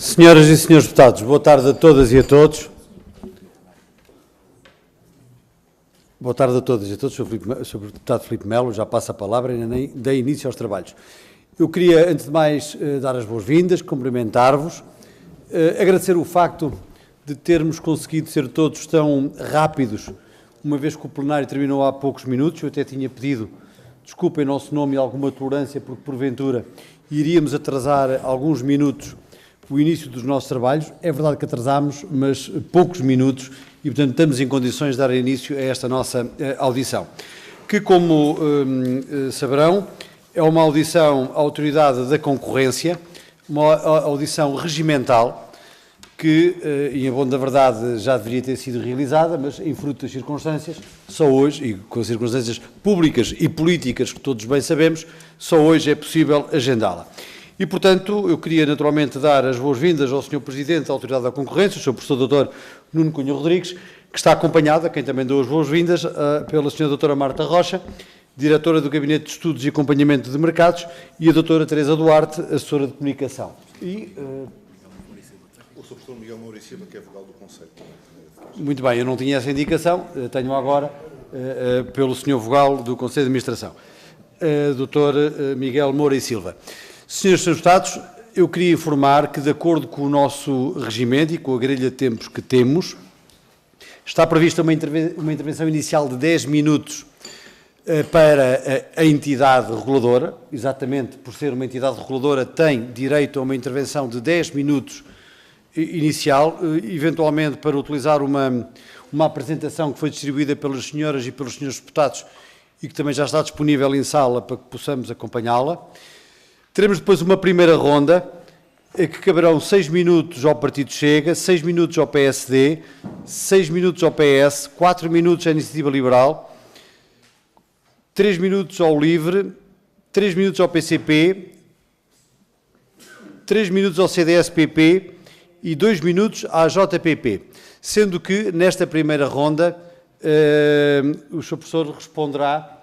Senhoras e senhores deputados, boa tarde a todas e a todos. Boa tarde a todas e a todos. Sr. Deputado Filipe Melo, já passa a palavra e nem dei início aos trabalhos. Eu queria, antes de mais, dar as boas-vindas, cumprimentar-vos, agradecer o facto de termos conseguido ser todos tão rápidos, uma vez que o plenário terminou há poucos minutos. Eu até tinha pedido desculpa em nosso nome e alguma tolerância, porque porventura iríamos atrasar alguns minutos o início dos nossos trabalhos. É verdade que atrasámos, mas poucos minutos, e portanto estamos em condições de dar início a esta nossa audição, que, como saberão, é uma audição à Autoridade da Concorrência, uma audição regimental, que, em bom da verdade, já deveria ter sido realizada, mas em fruto das circunstâncias, só hoje, e com as circunstâncias públicas e políticas que todos bem sabemos, só hoje é possível agendá-la. E, portanto, eu queria naturalmente dar as boas-vindas ao Sr. Presidente da Autoridade da Concorrência, o Sr. Professor Dr. Nuno Cunha Rodrigues, que está acompanado, a quem também dou as boas-vindas, pela Sra. Doutora Marta Rocha, Diretora do Gabinete de Estudos e Acompanhamento de Mercados, e a Doutora Teresa Duarte, Assessora de Comunicação. E o Sr. Professor Miguel Moura Silva, que é vogal do Conselho. Muito bem, eu não tinha essa indicação, tenho agora pelo Sr. Vogal do Conselho de Administração, Dr. Miguel Moura e Silva. Senhores deputados, eu queria informar que, de acordo com o nosso regimento e com a grelha de tempos que temos, está prevista uma intervenção inicial de 10 minutos para a entidade reguladora. Exatamente por ser uma entidade reguladora, tem direito a uma intervenção de 10 minutos inicial, eventualmente para utilizar uma apresentação que foi distribuída pelas senhoras e pelos senhores deputados e que também já está disponível em sala para que possamos acompanhá-la. Teremos depois uma primeira ronda, que caberão 6 minutos ao Partido Chega, 6 minutos ao PSD, 6 minutos ao PS, 4 minutos à Iniciativa Liberal, 3 minutos ao LIVRE, 3 minutos ao PCP, 3 minutos ao CDS-PP e 2 minutos à JPP, sendo que, nesta primeira ronda, o Sr. Professor responderá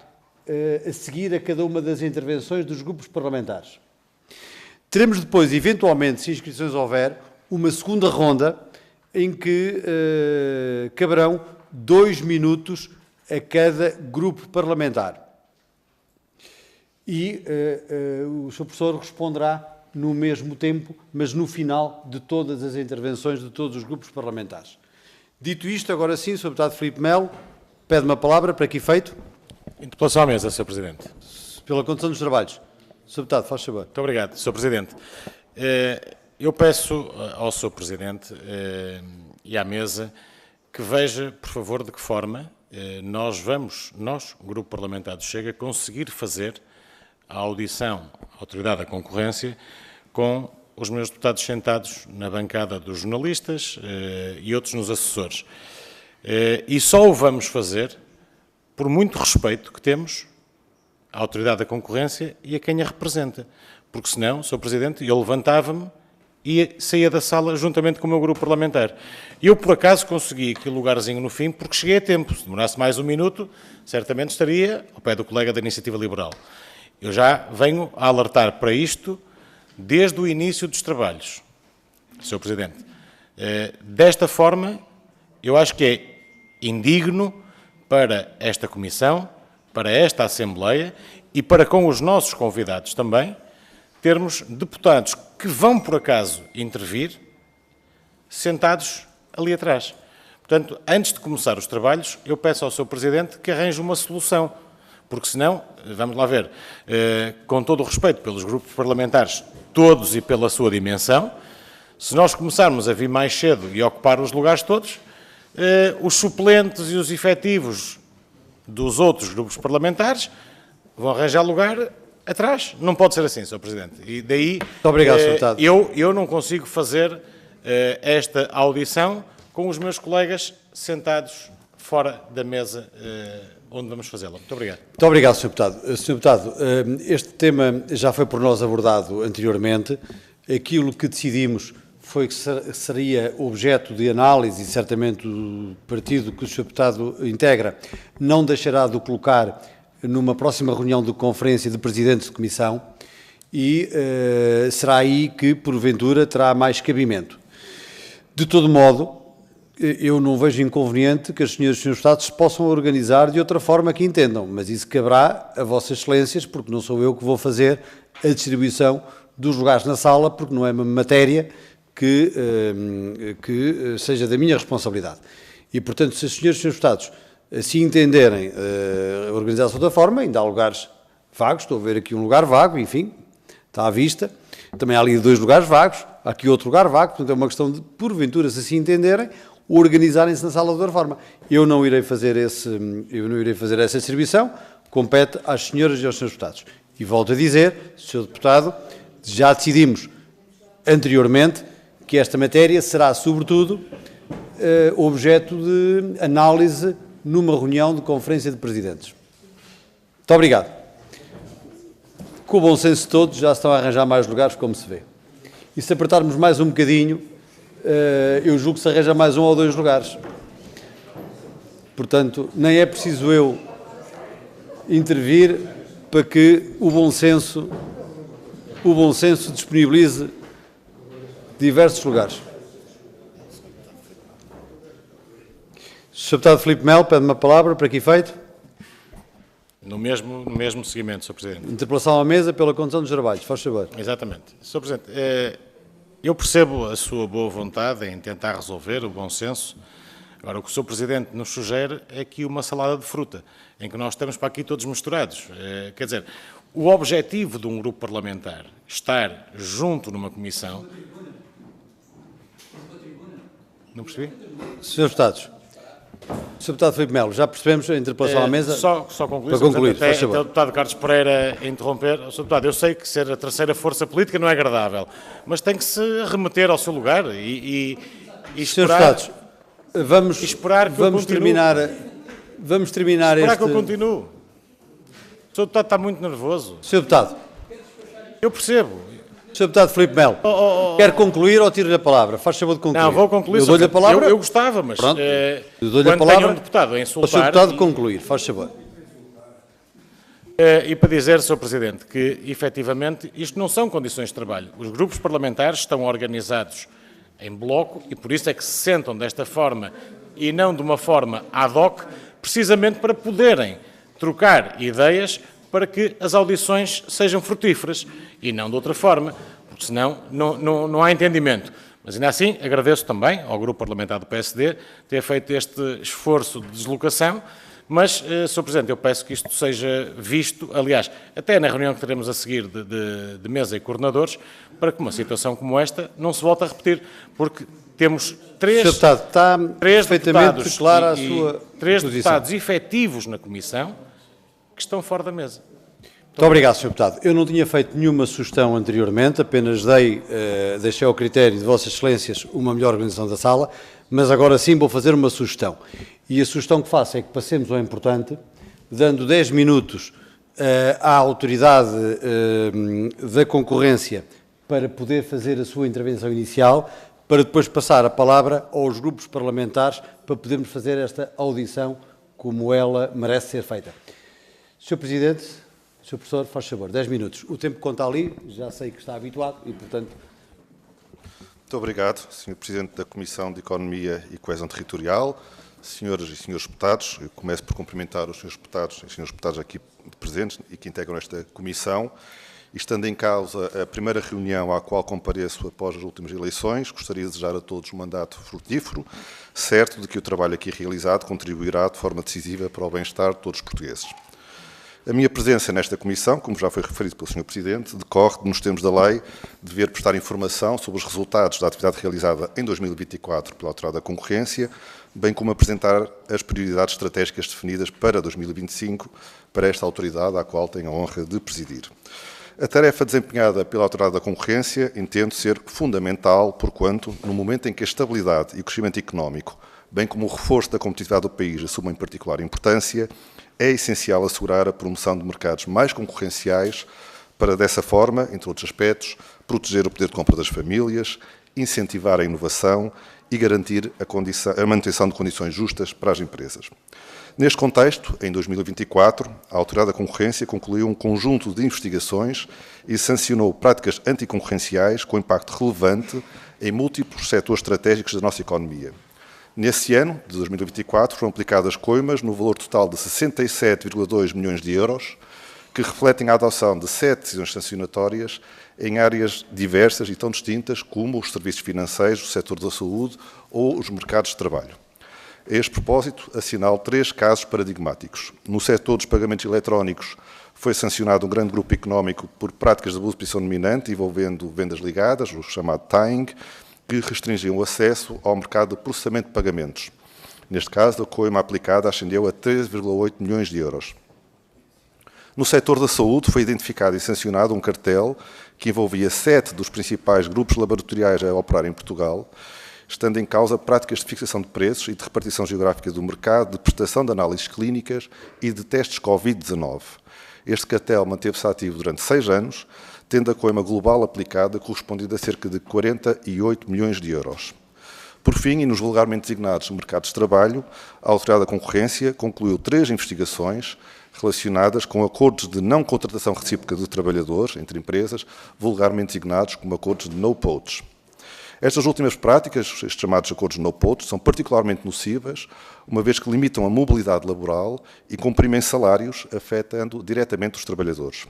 a seguir a cada uma das intervenções dos grupos parlamentares. Teremos depois, eventualmente, se inscrições houver, uma segunda ronda em que caberão 2 minutos a cada grupo parlamentar. E o Sr. Professor responderá no mesmo tempo, mas no final de todas as intervenções de todos os grupos parlamentares. Dito isto, agora sim, Sr. Deputado Filipe Melo, pede-me a palavra para que efeito? Interpelação à mesa, Sr. Presidente. Pela condução dos trabalhos. Sr. Deputado, faz favor. Muito obrigado, Sr. Presidente. Eu peço ao Sr. Presidente e à mesa que veja, por favor, de que forma nós, o Grupo Parlamentar do Chega, conseguir fazer a audição à Autoridade da Concorrência com os meus deputados sentados na bancada dos jornalistas e outros nos assessores. E só o vamos fazer por muito respeito que temos à Autoridade da Concorrência e a quem a representa. Porque senão, Sr. Presidente, eu levantava-me e saía da sala juntamente com o meu grupo parlamentar. Eu, por acaso, consegui aquele lugarzinho no fim porque cheguei a tempo. Se demorasse mais um minuto, certamente estaria ao pé do colega da Iniciativa Liberal. Eu já venho a alertar para isto desde o início dos trabalhos, Sr. Presidente. Desta forma, eu acho que é indigno para esta Comissão, para esta Assembleia e para com os nossos convidados também, termos deputados que vão, por acaso, intervir, sentados ali atrás. Portanto, antes de começar os trabalhos, eu peço ao Sr. Presidente que arranje uma solução, porque senão, vamos lá ver, com todo o respeito pelos grupos parlamentares, todos e pela sua dimensão, se nós começarmos a vir mais cedo e ocupar os lugares todos, os suplentes e os efetivos dos outros grupos parlamentares vão arranjar lugar atrás. Não pode ser assim, Sr. Presidente. E daí, muito obrigado, Sr. Deputado. Eu não consigo fazer esta audição com os meus colegas sentados fora da mesa onde vamos fazê-la. Muito obrigado. Muito obrigado, Sr. Deputado. Sr. Deputado, este tema já foi por nós abordado anteriormente. Aquilo que decidimos foi que seria objeto de análise e certamente o partido que o Sr. Deputado integra não deixará de o colocar numa próxima reunião de conferência de presidentes de comissão e será aí que, porventura, terá mais cabimento. De todo modo, eu não vejo inconveniente que as senhoras e senhores deputados se possam organizar de outra forma que entendam, mas isso caberá a vossas excelências, porque não sou eu que vou fazer a distribuição dos lugares na sala, porque não é uma matéria que seja da minha responsabilidade. E, portanto, se as senhoras e senhores deputados se entenderem organizar-se de outra forma, ainda há lugares vagos, estou a ver aqui um lugar vago, enfim, está à vista, também há ali 2 lugares vagos, há aqui outro lugar vago, portanto é uma questão de, porventura, se assim entenderem, organizarem-se na sala de outra forma. Eu não irei fazer essa distribuição, compete às senhoras e aos senhores deputados. E volto a dizer, Sr. Deputado, já decidimos anteriormente que esta matéria será, sobretudo, objeto de análise numa reunião de Conferência de Presidentes. Muito obrigado. Com o bom senso de todos, já se estão a arranjar mais lugares, como se vê. E se apertarmos mais um bocadinho, eu julgo que se arranja mais 1 ou 2 lugares. Portanto, nem é preciso eu intervir para que o bom senso disponibilize diversos lugares. Sr. Deputado Filipe Melo, pede-me a palavra, para que efeito? No mesmo seguimento, Sr. Presidente. Interpelação à mesa pela condução dos trabalhos, faz favor. Exatamente. Sr. Presidente, eu percebo a sua boa vontade em tentar resolver o bom senso. Agora, o que o Sr. Presidente nos sugere é aqui uma salada de fruta, em que nós estamos para aqui todos misturados. Quer dizer, o objetivo de um grupo parlamentar estar junto numa comissão... Não percebi? Senhores Deputados, Sr. Deputado Filipe Melo, já percebemos a interpelação à mesa? Só concluir, para concluir, até faz favor. o deputado Carlos Pereira interromper. Sr. Deputado, eu sei que ser a terceira força política não é agradável, mas tem que se remeter ao seu lugar e esperar... Senhores Deputados, vamos terminar Esperar que eu continue. O Sr. Deputado está muito nervoso. Sr. Deputado, Eu percebo. Sr. Deputado Filipe Melo, quer concluir ou tiro-lhe a palavra? Faz favor de concluir. Não, vou concluir. Eu dou-lhe a palavra. Eu gostava, mas Pronto. Eu dou-lhe a quando palavra tenho um deputado a ao insultar... Sr. Deputado concluir, faz favor. E para dizer, Sr. Presidente, que, efetivamente, isto não são condições de trabalho. Os grupos parlamentares estão organizados em bloco e por isso é que se sentam desta forma e não de uma forma ad hoc, precisamente para poderem trocar ideias para que as audições sejam frutíferas e não de outra forma, porque senão não há entendimento. Mas ainda assim, agradeço também ao Grupo Parlamentar do PSD ter feito este esforço de deslocação, mas, Sr. Presidente, eu peço que isto seja visto, aliás, até na reunião que teremos a seguir de mesa e coordenadores, para que uma situação como esta não se volte a repetir, porque temos três deputados efetivos na Comissão que estão fora da mesa. Muito obrigado, Sr. Deputado. Eu não tinha feito nenhuma sugestão anteriormente, apenas deixei ao critério de Vossas Excelências uma melhor organização da sala, mas agora sim vou fazer uma sugestão. E a sugestão que faço é que passemos ao importante, dando 10 minutos à autoridade da concorrência para poder fazer a sua intervenção inicial, para depois passar a palavra aos grupos parlamentares para podermos fazer esta audição como ela merece ser feita. Sr. Presidente, Sr. Professor, faz favor, 10 minutos. O tempo conta ali, já sei que está habituado e, portanto... Muito obrigado, Sr. Presidente da Comissão de Economia e Coesão Territorial, senhoras e senhores deputados. Eu começo por cumprimentar os senhores deputados e senhores deputados aqui presentes e que integram esta comissão. E estando em causa a primeira reunião à qual compareço após as últimas eleições, gostaria de desejar a todos um mandato frutífero, certo de que o trabalho aqui realizado contribuirá de forma decisiva para o bem-estar de todos os portugueses. A minha presença nesta comissão, como já foi referido pelo Sr. Presidente, decorre de, nos termos da lei, dever prestar informação sobre os resultados da atividade realizada em 2024 pela Autoridade da Concorrência, bem como apresentar as prioridades estratégicas definidas para 2025 para esta autoridade, à qual tenho a honra de presidir. A tarefa desempenhada pela Autoridade da Concorrência entendo ser fundamental, porquanto, no momento em que a estabilidade e o crescimento económico, bem como o reforço da competitividade do país, assumem particular importância, é essencial assegurar a promoção de mercados mais concorrenciais para, dessa forma, entre outros aspectos, proteger o poder de compra das famílias, incentivar a inovação e garantir a manutenção de condições justas para as empresas. Neste contexto, em 2024, a Autoridade da Concorrência concluiu um conjunto de investigações e sancionou práticas anticoncorrenciais com impacto relevante em múltiplos setores estratégicos da nossa economia. Nesse ano, de 2024, foram aplicadas coimas no valor total de 67,2 milhões de euros, que refletem a adoção de 7 decisões sancionatórias em áreas diversas e tão distintas como os serviços financeiros, o setor da saúde ou os mercados de trabalho. A este propósito, assinalo 3 casos paradigmáticos. No setor dos pagamentos eletrónicos, foi sancionado um grande grupo económico por práticas de abuso de posição dominante envolvendo vendas ligadas, o chamado tying, que restringiam o acesso ao mercado de processamento de pagamentos. Neste caso, a coima aplicada ascendeu a 13,8 milhões de euros. No setor da saúde, foi identificado e sancionado um cartel que envolvia 7 dos principais grupos laboratoriais a operar em Portugal, estando em causa práticas de fixação de preços e de repartição geográfica do mercado, de prestação de análises clínicas e de testes Covid-19. Este cartel manteve-se ativo durante 6 anos, tendo a coima global aplicada correspondido a cerca de 48 milhões de euros. Por fim, e nos vulgarmente designados mercados de trabalho, a Autoridade da Concorrência concluiu 3 investigações relacionadas com acordos de não contratação recíproca de trabalhadores entre empresas, vulgarmente designados como acordos de no-poach. Estas últimas práticas, estes chamados acordos no-poach, são particularmente nocivas, uma vez que limitam a mobilidade laboral e comprimem salários, afetando diretamente os trabalhadores.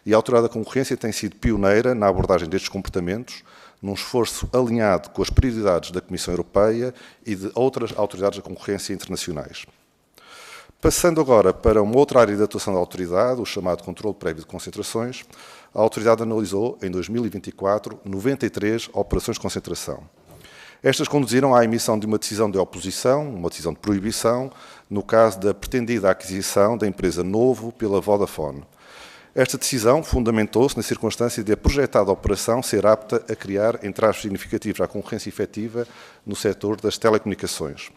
E a Autoridade da Concorrência tem sido pioneira na abordagem destes comportamentos, num esforço alinhado com as prioridades da Comissão Europeia e de outras autoridades da concorrência internacionais. Passando agora para uma outra área de atuação da Autoridade, o chamado controle prévio de concentrações, a Autoridade analisou, em 2024, 93 operações de concentração. Estas conduziram à emissão de uma decisão de oposição, uma decisão de proibição, no caso da pretendida aquisição da empresa Novo pela Vodafone. Esta decisão fundamentou-se na circunstância de a projetada operação ser apta a criar entraves significativos à concorrência efetiva no setor das telecomunicações.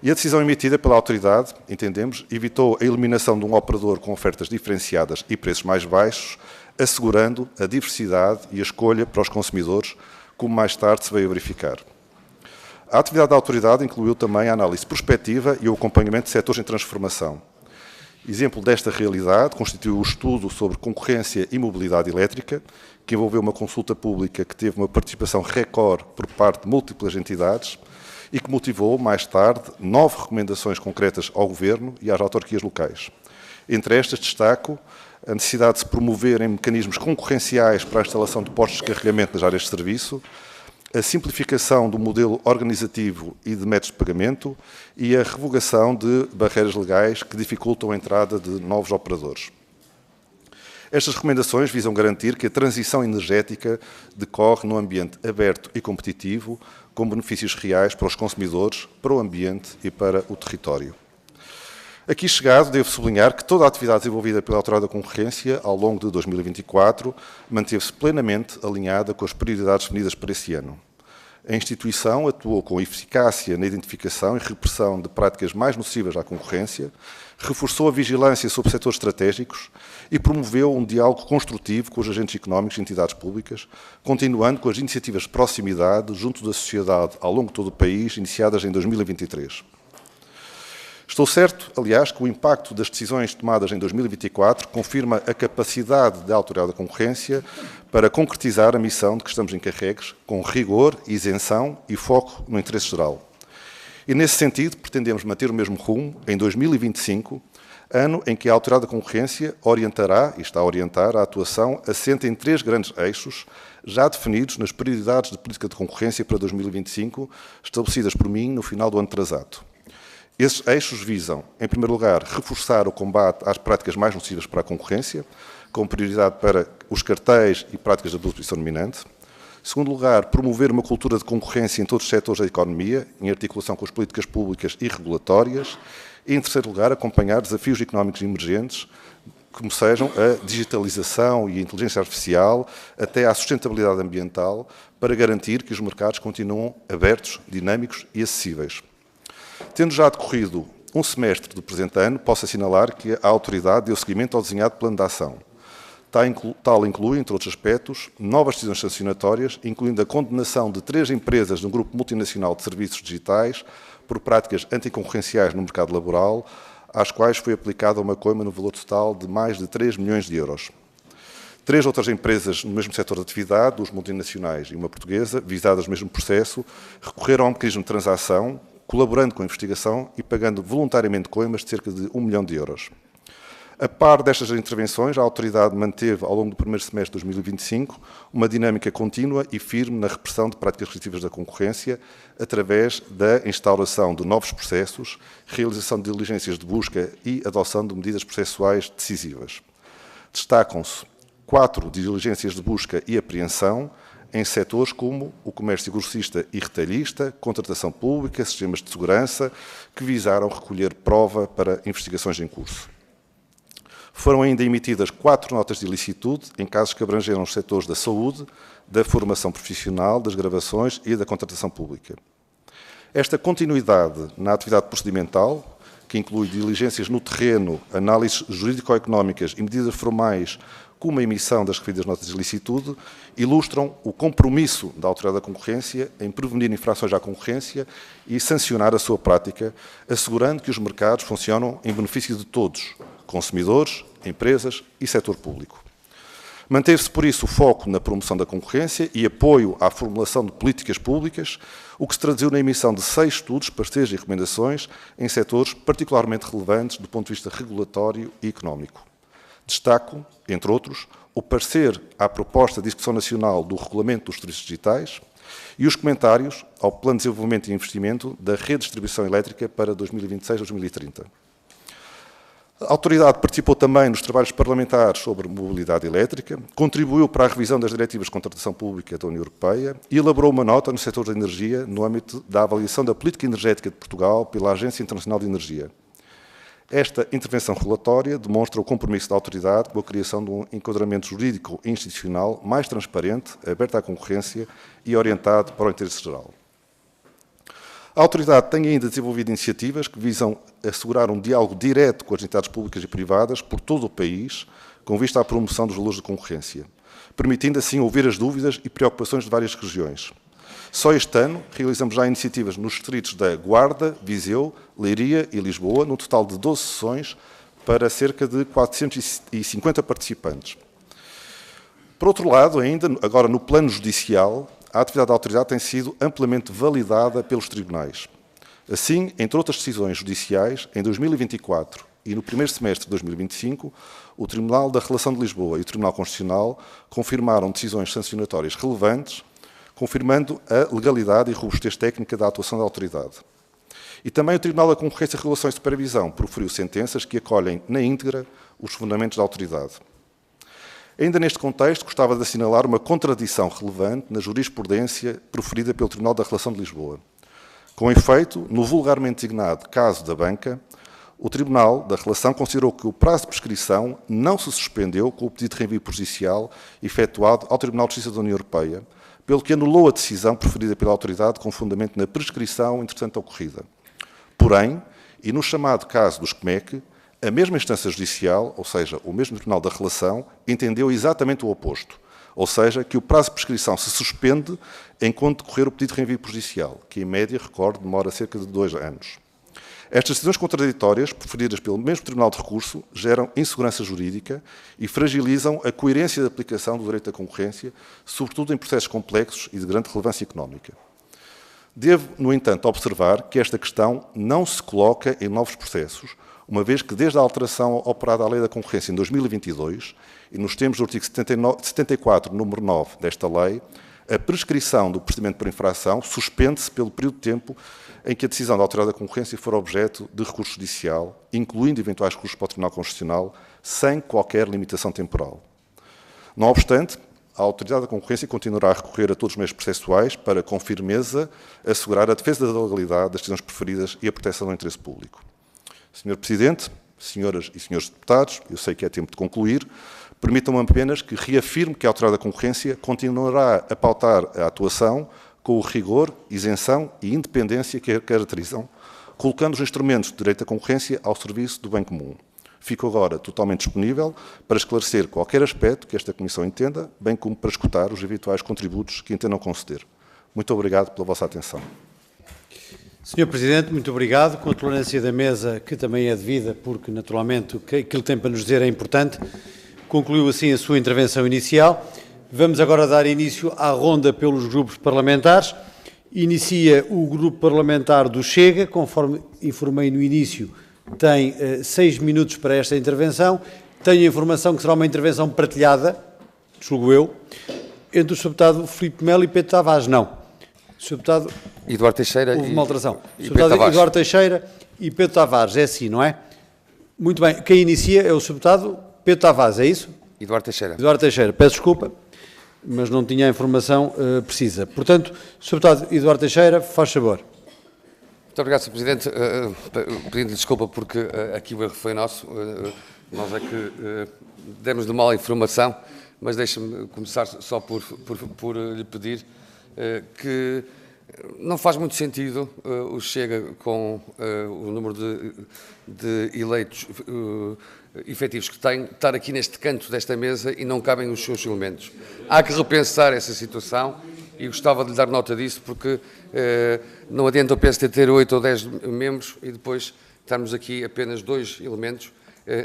E a decisão emitida pela Autoridade, entendemos, evitou a eliminação de um operador com ofertas diferenciadas e preços mais baixos, assegurando a diversidade e a escolha para os consumidores, como mais tarde se veio a verificar. A atividade da Autoridade incluiu também a análise prospectiva e o acompanhamento de setores em transformação. Exemplo desta realidade constituiu o estudo sobre concorrência e mobilidade elétrica, que envolveu uma consulta pública que teve uma participação recorde por parte de múltiplas entidades e que motivou, mais tarde, 9 recomendações concretas ao Governo e às autarquias locais. Entre estas, destaco a necessidade de se promoverem mecanismos concorrenciais para a instalação de postos de carregamento nas áreas de serviço, a simplificação do modelo organizativo e de métodos de pagamento e a revogação de barreiras legais que dificultam a entrada de novos operadores. Estas recomendações visam garantir que a transição energética decorre num ambiente aberto e competitivo, com benefícios reais para os consumidores, para o ambiente e para o território. Aqui chegado, devo sublinhar que toda a atividade desenvolvida pela Autoridade da Concorrência ao longo de 2024 manteve-se plenamente alinhada com as prioridades definidas para esse ano. A instituição atuou com eficácia na identificação e repressão de práticas mais nocivas à concorrência, reforçou a vigilância sobre setores estratégicos e promoveu um diálogo construtivo com os agentes económicos e entidades públicas, continuando com as iniciativas de proximidade junto da sociedade ao longo de todo o país, iniciadas em 2023. Estou certo, aliás, que o impacto das decisões tomadas em 2024 confirma a capacidade da Autoridade da Concorrência para concretizar a missão de que estamos encarregues, com rigor, isenção e foco no interesse geral. E, nesse sentido, pretendemos manter o mesmo rumo em 2025, ano em que a Autoridade da Concorrência orientará, e está a orientar, a atuação assente em 3 grandes eixos, já definidos nas prioridades de política de concorrência para 2025, estabelecidas por mim no final do ano atrasado. Esses eixos visam, em primeiro lugar, reforçar o combate às práticas mais nocivas para a concorrência, com prioridade para os cartéis e práticas de abuso de posição dominante. Em segundo lugar, promover uma cultura de concorrência em todos os setores da economia, em articulação com as políticas públicas e regulatórias. E, em terceiro lugar, acompanhar desafios económicos emergentes, como sejam a digitalização e a inteligência artificial, até à sustentabilidade ambiental, para garantir que os mercados continuam abertos, dinâmicos e acessíveis. Tendo já decorrido um semestre do presente ano, posso assinalar que a Autoridade deu seguimento ao desenhado plano de ação. Tal inclui, entre outros aspectos, novas decisões sancionatórias, incluindo a condenação de 3 empresas de um grupo multinacional de serviços digitais por práticas anticoncorrenciais no mercado laboral, às quais foi aplicada uma coima no valor total de mais de 3 milhões de euros. 3 outras empresas no mesmo setor de atividade, 2 multinacionais e uma portuguesa, visadas no mesmo processo, recorreram a um mecanismo de transação, colaborando com a investigação e pagando voluntariamente coimas de cerca de 1 milhão de euros. A par destas intervenções, a autoridade manteve, ao longo do primeiro semestre de 2025, uma dinâmica contínua e firme na repressão de práticas restritivas da concorrência, através da instauração de novos processos, realização de diligências de busca e adoção de medidas processuais decisivas. Destacam-se 4 diligências de busca e apreensão em setores como o comércio grossista e retalhista, contratação pública, sistemas de segurança, que visaram recolher prova para investigações em curso. Foram ainda emitidas 4 notas de ilicitude em casos que abrangeram os setores da saúde, da formação profissional, das gravações e da contratação pública. Esta continuidade na atividade procedimental, que inclui diligências no terreno, análises jurídico-económicas e medidas formais, como a emissão das referidas notas de ilicitude, ilustram o compromisso da Autoridade da Concorrência em prevenir infrações à concorrência e sancionar a sua prática, assegurando que os mercados funcionam em benefício de todos, consumidores, empresas e setor público. Manteve-se, por isso, o foco na promoção da concorrência e apoio à formulação de políticas públicas, o que se traduziu na emissão de 6 estudos, pareceres e recomendações em setores particularmente relevantes do ponto de vista regulatório e económico. Destaco, entre outros, o parecer à proposta de execução nacional do Regulamento dos Serviços Digitais e os comentários ao Plano de Desenvolvimento e Investimento da Rede de Distribuição Elétrica para 2026-2030. A autoridade participou também nos trabalhos parlamentares sobre mobilidade elétrica, contribuiu para a revisão das diretivas de contratação pública da União Europeia e elaborou uma nota no setor da energia no âmbito da avaliação da política energética de Portugal pela Agência Internacional de Energia. Esta intervenção regulatória demonstra o compromisso da autoridade com a criação de um enquadramento jurídico e institucional mais transparente, aberto à concorrência e orientado para o interesse geral. A autoridade tem ainda desenvolvido iniciativas que visam assegurar um diálogo direto com as entidades públicas e privadas por todo o país, com vista à promoção dos valores de concorrência, permitindo assim ouvir as dúvidas e preocupações de várias regiões. Só este ano realizamos já iniciativas nos distritos da Guarda, Viseu, Leiria e Lisboa, num total de 12 sessões para cerca de 450 participantes. Por outro lado, ainda agora no plano judicial, a atividade da autoridade tem sido amplamente validada pelos tribunais. Assim, entre outras decisões judiciais, em 2024 e no primeiro semestre de 2025, o Tribunal da Relação de Lisboa e o Tribunal Constitucional confirmaram decisões sancionatórias relevantes, confirmando a legalidade e robustez técnica da atuação da autoridade. E também o Tribunal da Concorrência, Regulação e Supervisão proferiu sentenças que acolhem na íntegra os fundamentos da autoridade. Ainda neste contexto, gostava de assinalar uma contradição relevante na jurisprudência proferida pelo Tribunal da Relação de Lisboa. Com efeito, no vulgarmente designado caso da banca, o Tribunal da Relação considerou que o prazo de prescrição não se suspendeu com o pedido de reenvio prejudicial efetuado ao Tribunal de Justiça da União Europeia, pelo que anulou a decisão proferida pela autoridade com fundamento na prescrição entretanto ocorrida. Porém, e no chamado caso dos CMEC, a mesma instância judicial, ou seja, o mesmo Tribunal da Relação, entendeu exatamente o oposto, ou seja, que o prazo de prescrição se suspende enquanto decorrer o pedido de reenvio prejudicial, que em média, recordo, demora cerca de 2 anos. Estas decisões contraditórias, proferidas pelo mesmo Tribunal de Recurso, geram insegurança jurídica e fragilizam a coerência da aplicação do direito da concorrência, sobretudo em processos complexos e de grande relevância económica. Devo, no entanto, observar que esta questão não se coloca em novos processos, uma vez que desde a alteração operada à Lei da Concorrência em 2022, e nos termos do artigo 74, número 9 desta lei, a prescrição do procedimento por infração suspende-se pelo período de tempo em que a decisão da Autoridade da Concorrência for objeto de recurso judicial, incluindo eventuais recursos para o Tribunal Constitucional, sem qualquer limitação temporal. Não obstante, a Autoridade da Concorrência continuará a recorrer a todos os meios processuais para, com firmeza, assegurar a defesa da legalidade das decisões preferidas e a proteção do interesse público. Sr. Presidente, senhoras e senhores deputados, eu sei que é tempo de concluir, permitam-me apenas que reafirme que a Autoridade da Concorrência continuará a pautar a atuação com o rigor, isenção e independência que a caracterizam, colocando os instrumentos de direito da concorrência ao serviço do bem comum. Fico agora totalmente disponível para esclarecer qualquer aspecto que esta Comissão entenda, bem como para escutar os eventuais contributos que entendam conceder. Muito obrigado pela vossa atenção. Senhor Presidente, muito obrigado. Com a tolerância da mesa, que também é devida, porque naturalmente aquilo que tem para nos dizer é importante, concluiu assim a sua intervenção inicial. Vamos agora dar início à ronda pelos grupos parlamentares. Inicia o grupo parlamentar do Chega, conforme informei no início, tem 6 minutos para esta intervenção. Tenho a informação que será uma intervenção partilhada, julgo eu, entre o Sr. Deputado Filipe Melo e Pedro Tavares. Não. Sr. Deputado Eduardo Teixeira houve uma alteração. e Sr. Pedro Deputado Tavares. Eduardo Teixeira e Pedro Tavares. É assim, não é? Muito bem. Quem inicia é o Sr. Deputado Pedro Tavares, é isso? Eduardo Teixeira. Eduardo Teixeira. Peço desculpa, mas não tinha a informação precisa. Portanto, Sr. Deputado Eduardo Teixeira, faz favor. Muito obrigado, Sr. Presidente. Pedindo desculpa porque aqui o erro foi nosso. Nós é que demos de mal informação, mas deixe-me começar só por lhe pedir que não faz muito sentido o Chega com o número de eleitos efetivos que tem, estar aqui neste canto desta mesa e não cabem os seus elementos. Há que repensar essa situação e gostava de lhe dar nota disso porque não adianta o PST ter 8 ou 10 membros e depois estarmos aqui apenas 2 elementos.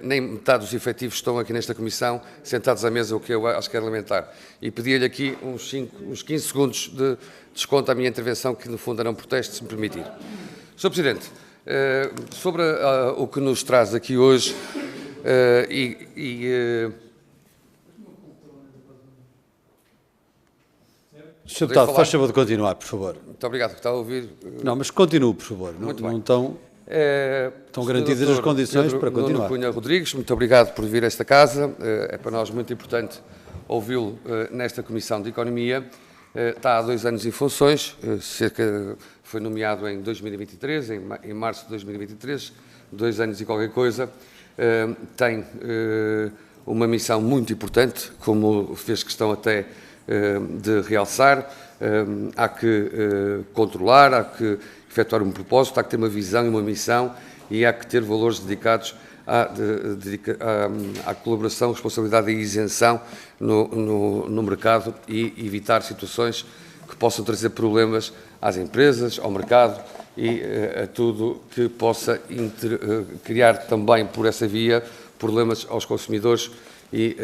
Nem metade dos efetivos estão aqui nesta comissão sentados à mesa, o que eu acho que é elementar. E pedia-lhe aqui uns 15 segundos de desconto à minha intervenção, que no fundo era um protesto, se me permitir. Sr. Presidente, sobre o que nos traz aqui hoje Sr. Deputado, faz favor de continuar, por favor. Muito obrigado por estar a ouvir. Não, mas continue, por favor. Muito não bem. Estão garantidas as condições para continuar. Cunha Rodrigues, muito obrigado por vir a esta casa. É para nós muito importante ouvi-lo nesta Comissão de Economia. Está há 2 anos em funções, foi nomeado em 2023, em março de 2023, 2 anos e qualquer coisa. Tem uma missão muito importante, como fez questão até de realçar. Há que controlar, há que efetuar um propósito, há que ter uma visão e uma missão e há que ter valores dedicados à colaboração, responsabilidade e isenção no mercado e evitar situações que possam trazer problemas às empresas, ao mercado e a tudo que possa criar também por essa via problemas aos consumidores e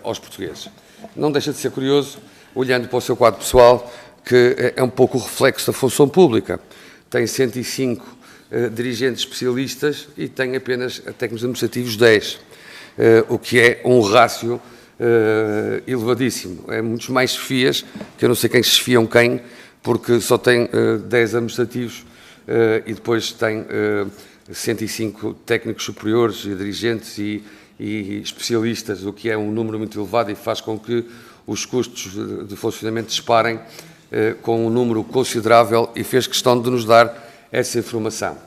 aos portugueses. Não deixa de ser curioso, olhando para o seu quadro pessoal, que é um pouco o reflexo da função pública. Tem 105 dirigentes especialistas e tem apenas técnicos administrativos 10, o que é um rácio elevadíssimo. É muitos mais chefias, que eu não sei quem chefiam quem, porque só tem 10 administrativos e depois tem 105 técnicos superiores e dirigentes e especialistas, o que é um número muito elevado e faz com que os custos de funcionamento disparem com um número considerável e fez questão de nos dar essa informação.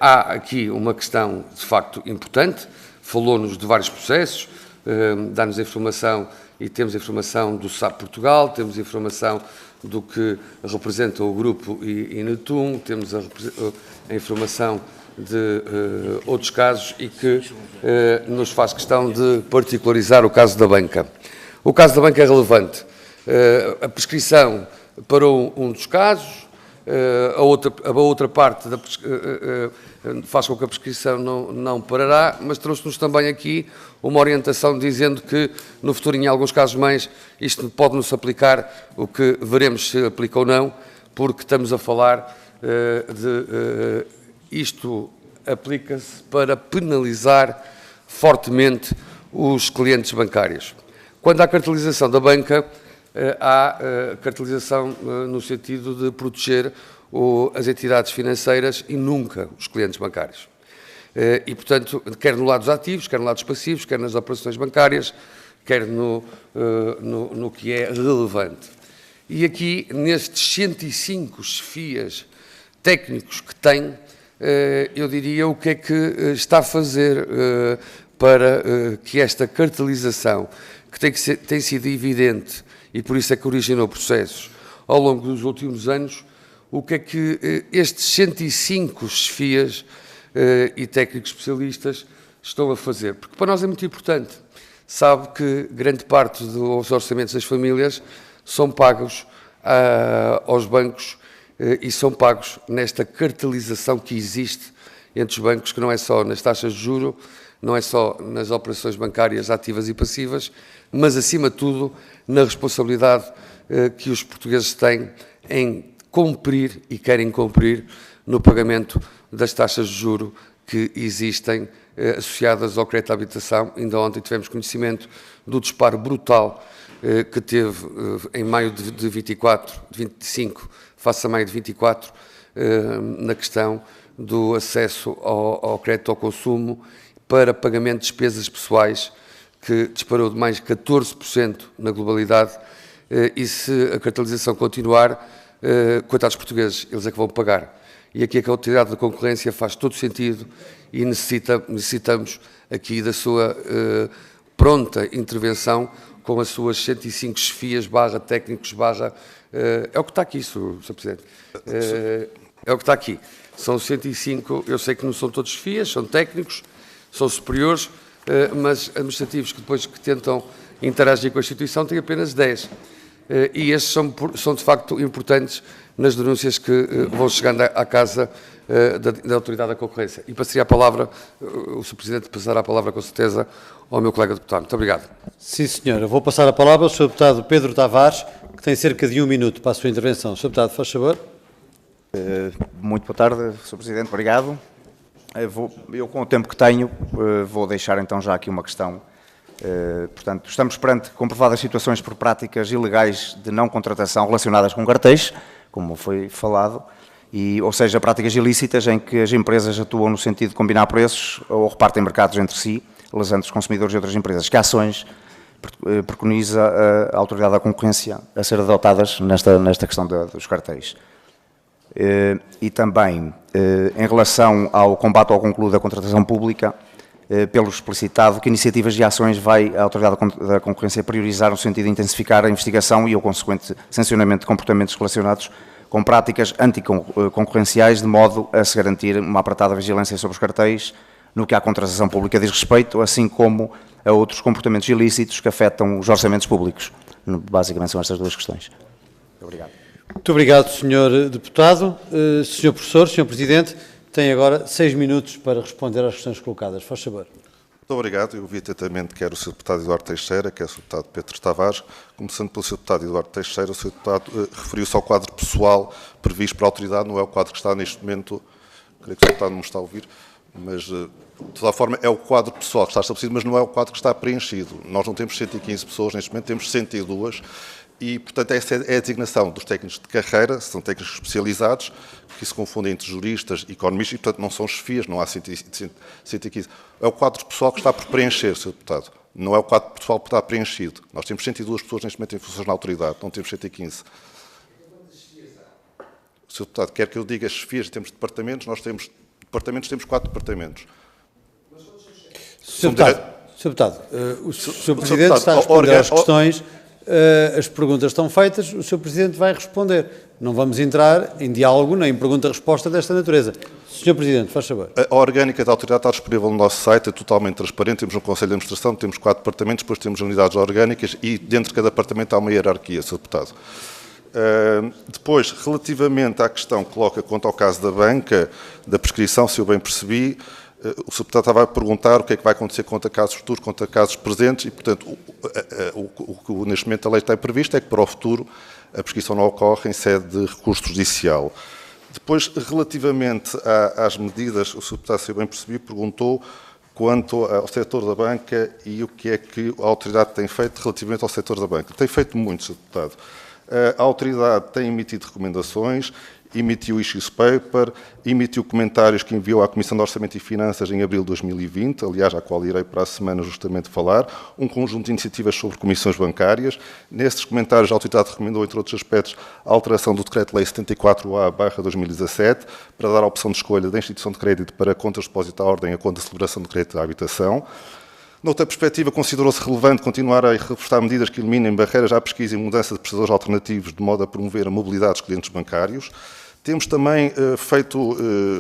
Há aqui uma questão, de facto, importante, falou-nos de vários processos, dá-nos a informação e temos a informação do SAP Portugal, temos a informação do que representa o grupo Inetum, temos a informação de outros casos e que nos faz questão de particularizar o caso da banca. O caso da banca é relevante. A prescrição parou um dos casos, a outra parte faz com que a prescrição não parará, mas trouxe-nos também aqui uma orientação dizendo que no futuro, em alguns casos mais, isto pode-nos aplicar, o que veremos se aplica ou não, porque estamos a falar isto aplica-se para penalizar fortemente os clientes bancários. Quando há cartelização da banca, há cartelização no sentido de proteger as entidades financeiras e nunca os clientes bancários. E, portanto, quer no lado dos ativos, quer no lado dos passivos, quer nas operações bancárias, quer no que é relevante. E aqui, nestes 105 chefias técnicos que tem, eu diria o que é que está a fazer para que esta cartelização, que tem sido evidente, e por isso é que originou processos ao longo dos últimos anos, o que é que estes 105 chefias e técnicos especialistas estão a fazer, porque para nós é muito importante. Sabe que grande parte dos orçamentos das famílias são pagos aos bancos e são pagos nesta cartelização que existe entre os bancos, que não é só nas taxas de juro, não é só nas operações bancárias ativas e passivas, mas, acima de tudo, na responsabilidade que os portugueses têm em cumprir e querem cumprir no pagamento das taxas de juro que existem associadas ao crédito à habitação. Ainda ontem tivemos conhecimento do disparo brutal que teve em maio de 25, face a maio de 24, na questão do acesso ao crédito ao consumo para pagamento de despesas pessoais, que disparou de mais de 14% na globalidade, e se a cartelização continuar, coitados portugueses, eles é que vão pagar. E aqui a Autoridade da Concorrência faz todo sentido e necessitamos aqui da sua pronta intervenção com as suas 105 chefias, técnicos, é o que está aqui, Sr. Presidente. É o que está aqui. São 105, eu sei que não são todos chefias, são técnicos, são superiores, mas administrativos que depois que tentam interagir com a instituição têm apenas 10. E estes são de facto importantes nas denúncias que vão chegando à casa da Autoridade da Concorrência. E passaria a palavra, o Sr. Presidente passará a palavra com certeza ao meu colega deputado. Muito obrigado. Sim, senhora. Vou passar a palavra ao Sr. Deputado Pedro Tavares, que tem cerca de 1 minuto para a sua intervenção. Sr. Deputado, faz favor. Muito boa tarde, Sr. Presidente. Obrigado. Eu, com o tempo que tenho, vou deixar então já aqui uma questão. Portanto, estamos perante comprovadas situações por práticas ilegais de não contratação relacionadas com cartéis, como foi falado, ou seja, práticas ilícitas em que as empresas atuam no sentido de combinar preços ou repartem mercados entre si, lesando os consumidores e outras empresas. Que ações preconiza a Autoridade da Concorrência a ser adotadas nesta questão dos cartéis? E também, em relação ao combate ao concluo da contratação pública, pelo explicitado, que iniciativas e ações vai a Autoridade da Concorrência priorizar no sentido de intensificar a investigação e o consequente sancionamento de comportamentos relacionados com práticas anticoncorrenciais, de modo a se garantir uma apertada vigilância sobre os cartéis no que à contratação pública diz respeito, assim como a outros comportamentos ilícitos que afetam os orçamentos públicos. Basicamente são estas duas questões. Obrigado. Muito obrigado, Sr. Deputado. Sr. Professor, Sr. Presidente, tem agora 6 minutos para responder às questões colocadas. Faz favor. Muito obrigado. Eu ouvi atentamente quer o Sr. Deputado Eduardo Teixeira, quer o Sr. Deputado Pedro Tavares. Começando pelo Sr. Deputado Eduardo Teixeira, o Sr. Deputado referiu-se ao quadro pessoal previsto para a autoridade, não é o quadro que está neste momento, creio que o Sr. Deputado não me está a ouvir, mas, de toda a forma, é o quadro pessoal que está estabelecido, mas não é o quadro que está preenchido. Nós não temos 115 pessoas neste momento, temos 102, e, portanto, essa é a designação dos técnicos de carreira, são técnicos especializados, que se confundem entre juristas e economistas, e, portanto, não são chefias, não há 115. É o quadro pessoal que está por preencher, Sr. Deputado. Não é o quadro pessoal que está preenchido. Nós temos 102 pessoas neste momento em funções na autoridade, não temos 115. Sr. Deputado, quer que eu diga chefias em termos de departamentos, nós temos 4 departamentos. Sr. Deputado, o Sr. Presidente está a responder às questões, as perguntas estão feitas, o Sr. Presidente vai responder. Não vamos entrar em diálogo nem em pergunta-resposta desta natureza. Sr. Presidente, faz favor. A orgânica da autoridade está disponível no nosso site, é totalmente transparente, temos um Conselho de Administração, temos 4 departamentos, depois temos unidades orgânicas e dentro de cada departamento há uma hierarquia, Sr. Deputado. Depois, relativamente à questão que coloca quanto ao caso da banca, da prescrição, se eu bem percebi, o Sr. Deputado estava a perguntar o que é que vai acontecer contra casos futuros, contra casos presentes e, portanto, o que neste momento a lei tem previsto é que para o futuro a prescrição não ocorre em sede de recurso judicial. Depois, relativamente às medidas, o Sr. Deputado, se eu bem percebi, perguntou quanto ao setor da banca e o que é que a autoridade tem feito relativamente ao setor da banca. Tem feito muito, Sr. Deputado. A autoridade tem emitido recomendações, emitiu issues paper, emitiu comentários que enviou à Comissão de Orçamento e Finanças em abril de 2020, aliás, à qual irei para a semana justamente falar, um conjunto de iniciativas sobre comissões bancárias. Nesses comentários, a autoridade recomendou, entre outros aspectos, a alteração do Decreto-Lei 74A/2017, para dar a opção de escolha da instituição de crédito para contas de depósito à ordem a conta de celebração de crédito à habitação. Noutra perspectiva, considerou-se relevante continuar a reforçar medidas que eliminem barreiras à pesquisa e mudança de prestadores alternativos, de modo a promover a mobilidade dos clientes bancários. Temos também feito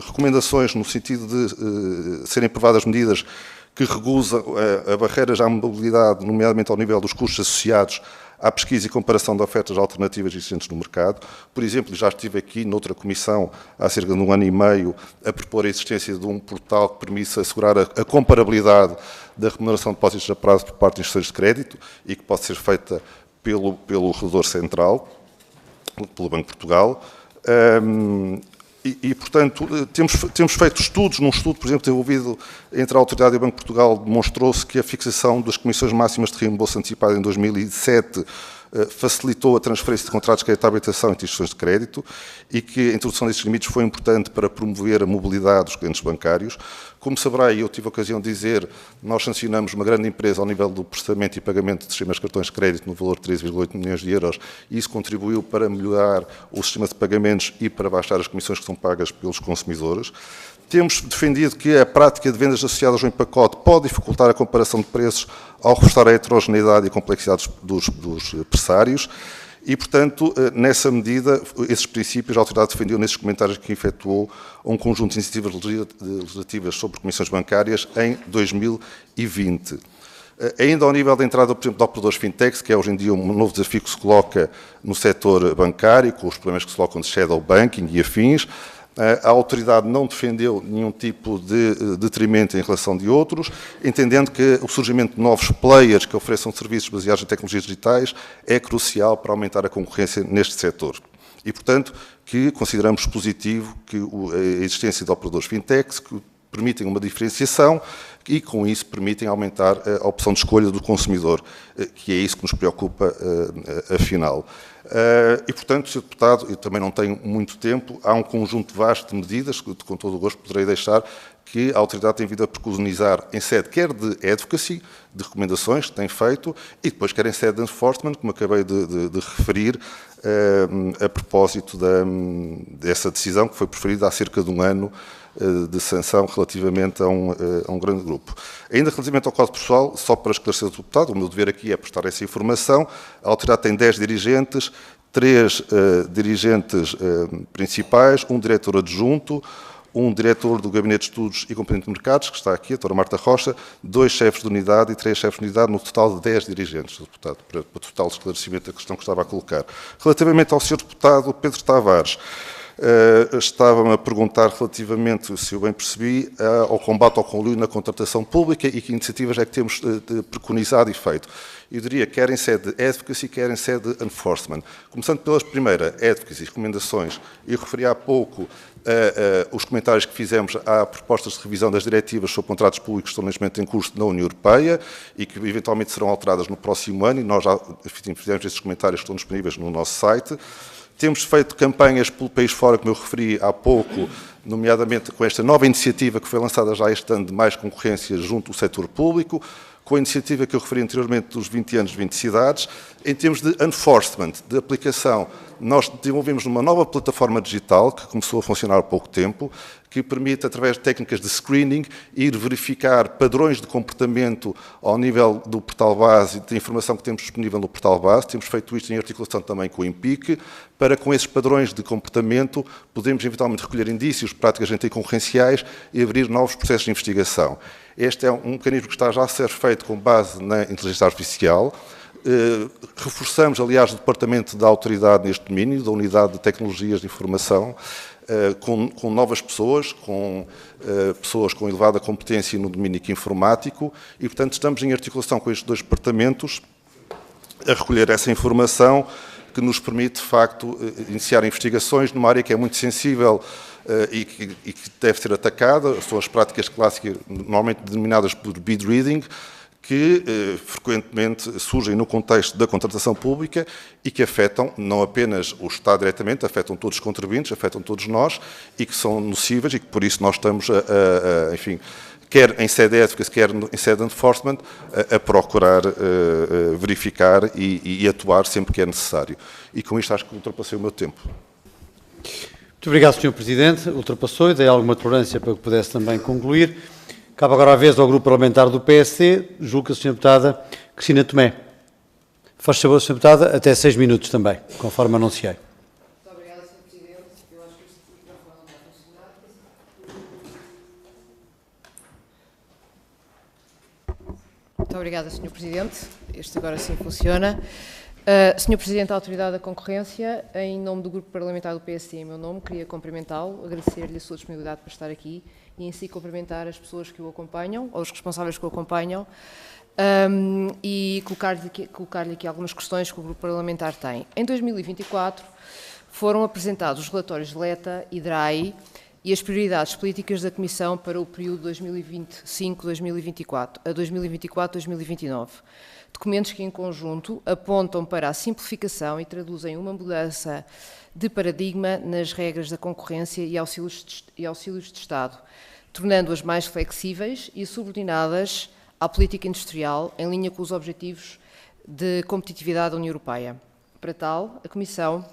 recomendações no sentido de serem aprovadas medidas que regulam a barreiras à mobilidade, nomeadamente ao nível dos custos associados à pesquisa e comparação de ofertas alternativas existentes no mercado. Por exemplo, já estive aqui noutra comissão há cerca de 1 ano e meio a propor a existência de um portal que permisse assegurar a comparabilidade da remuneração de depósitos a prazo por parte de instituições de crédito e que pode ser feita pelo regulador central, pelo Banco de Portugal. Portanto, temos feito estudos. Num estudo, por exemplo, desenvolvido entre a Autoridade e o Banco de Portugal, demonstrou-se que a fixação das comissões máximas de reembolso antecipado em 2007 facilitou a transferência de contratos de crédito à habitação entre instituições de crédito e que a introdução desses limites foi importante para promover a mobilidade dos clientes bancários. Como saberá, e eu tive a ocasião de dizer, nós sancionamos uma grande empresa ao nível do processamento e pagamento de sistemas de cartões de crédito no valor de 13,8 milhões de euros e isso contribuiu para melhorar o sistema de pagamentos e para baixar as comissões que são pagas pelos consumidores. Temos defendido que a prática de vendas associadas em pacote pode dificultar a comparação de preços ao reforçar a heterogeneidade e complexidade dos pressários e, portanto, nessa medida, esses princípios a autoridade defendeu nesses comentários que efetuou um conjunto de iniciativas legislativas sobre comissões bancárias em 2020. Ainda ao nível da entrada, por exemplo, de operadores fintechs, que é hoje em dia um novo desafio que se coloca no setor bancário, com os problemas que se colocam de shadow banking e afins, a autoridade não defendeu nenhum tipo de detrimento em relação de outros, entendendo que o surgimento de novos players que ofereçam serviços baseados em tecnologias digitais é crucial para aumentar a concorrência neste setor. E, portanto, que consideramos positivo que a existência de operadores fintechs que permitem uma diferenciação e, com isso, permitem aumentar a opção de escolha do consumidor, que é isso que nos preocupa, afinal. E, portanto, Sr. Deputado, eu também não tenho muito tempo, há um conjunto vasto de medidas, que com todo o gosto poderei deixar, que a autoridade tem vindo a preconizar em sede quer de advocacy, de recomendações que tem feito, e depois quer em sede de enforcement, como acabei de referir, a propósito dessa decisão que foi preferida há cerca de 1 ano de sanção relativamente a um grande grupo. Ainda relativamente ao Código Processual, só para esclarecer o deputado, o meu dever aqui é prestar essa informação, a autoridade tem 10 dirigentes, 3 dirigentes principais, um diretor adjunto, um diretor do Gabinete de Estudos e Componente de Mercados, que está aqui, a doutora Marta Rocha, 2 chefes de unidade e 3 chefes de unidade, no total de 10 dirigentes, deputado, para total esclarecimento da questão que estava a colocar. Relativamente ao Sr. Deputado Pedro Tavares, estava-me a perguntar relativamente, se eu bem percebi, ao combate ao conluio na contratação pública e que iniciativas é que temos preconizado e feito. Eu diria quer em sede de advocacy, quer em sede de enforcement. Começando pela primeira, advocacy, recomendações, e referi há pouco os comentários que fizemos à propostas de revisão das diretivas sobre contratos públicos que estão neste momento em curso na União Europeia e que eventualmente serão alteradas no próximo ano, e nós já fizemos esses comentários que estão disponíveis no nosso site. Temos feito campanhas pelo país fora, como eu referi há pouco, nomeadamente com esta nova iniciativa que foi lançada já este ano de mais concorrência junto ao setor público, com a iniciativa que eu referi anteriormente dos 20 anos de 20 cidades. Em termos de enforcement, de aplicação, nós desenvolvemos uma nova plataforma digital que começou a funcionar há pouco tempo, que permite, através de técnicas de screening, ir verificar padrões de comportamento ao nível do portal base e de informação que temos disponível no portal base. Temos feito isto em articulação também com o IMPIC, para, com esses padrões de comportamento, podermos eventualmente recolher indícios de práticas anticoncorrenciais e abrir novos processos de investigação. Este é um mecanismo que está já a ser feito com base na inteligência artificial. Reforçamos, aliás, o departamento da autoridade neste domínio, da unidade de tecnologias de informação, com novas pessoas, com pessoas com elevada competência no domínio informático e, portanto, estamos em articulação com estes 2 departamentos a recolher essa informação que nos permite, de facto, iniciar investigações numa área que é muito sensível e que deve ser atacada. São as práticas clássicas, normalmente denominadas por bid reading, que frequentemente surgem no contexto da contratação pública e que afetam não apenas o Estado diretamente, afetam todos os contribuintes, afetam todos nós e que são nocivas e que por isso nós estamos, enfim, quer em sede de advocacy, quer em sede de enforcement, a procurar verificar e atuar sempre que é necessário. E com isto acho que ultrapassei o meu tempo. Muito obrigado, Sr. Presidente. Ultrapassou e dei alguma tolerância para que pudesse também concluir. Cabe agora a vez ao Grupo Parlamentar do PSD, julgo que a Sra. Deputada Cristina Tomé. Faz favor, Sra. Deputada, até 6 minutos também, conforme anunciei. Muito obrigada, Sr. Presidente. Eu acho que este microfone não vai funcionar. Muito obrigada, Sr. Presidente. Este agora sim funciona. Sr. Presidente da Autoridade da Concorrência, em nome do Grupo Parlamentar do PSD, em meu nome, queria cumprimentá-lo, agradecer-lhe a sua disponibilidade para estar aqui e, em si, cumprimentar as pessoas que o acompanham, ou os responsáveis que o acompanham, e colocar-lhe aqui algumas questões que o Grupo Parlamentar tem. Em 2024, foram apresentados os relatórios LETA e DRAI e as prioridades políticas da Comissão para o período 2025-2024, documentos que, em conjunto, apontam para a simplificação e traduzem uma mudança de paradigma nas regras da concorrência e auxílios de Estado, tornando-as mais flexíveis e subordinadas à política industrial, em linha com os objetivos de competitividade da União Europeia. Para tal, a Comissão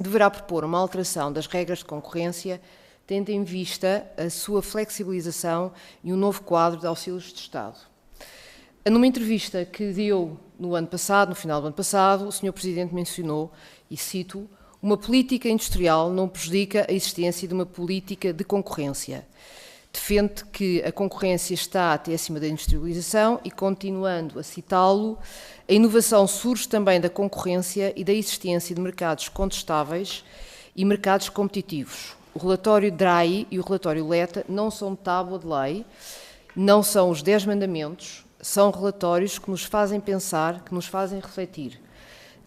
deverá propor uma alteração das regras de concorrência, tendo em vista a sua flexibilização e um novo quadro de auxílios de Estado. Numa entrevista que deu no final do ano passado, o Sr. Presidente mencionou, e cito, uma política industrial não prejudica a existência de uma política de concorrência. Defende que a concorrência está até acima da industrialização e, continuando a citá-lo, a inovação surge também da concorrência e da existência de mercados contestáveis e mercados competitivos. O relatório DRAI e o relatório LETA não são tábua de lei, não são os 10 mandamentos, são relatórios que nos fazem pensar, que nos fazem refletir.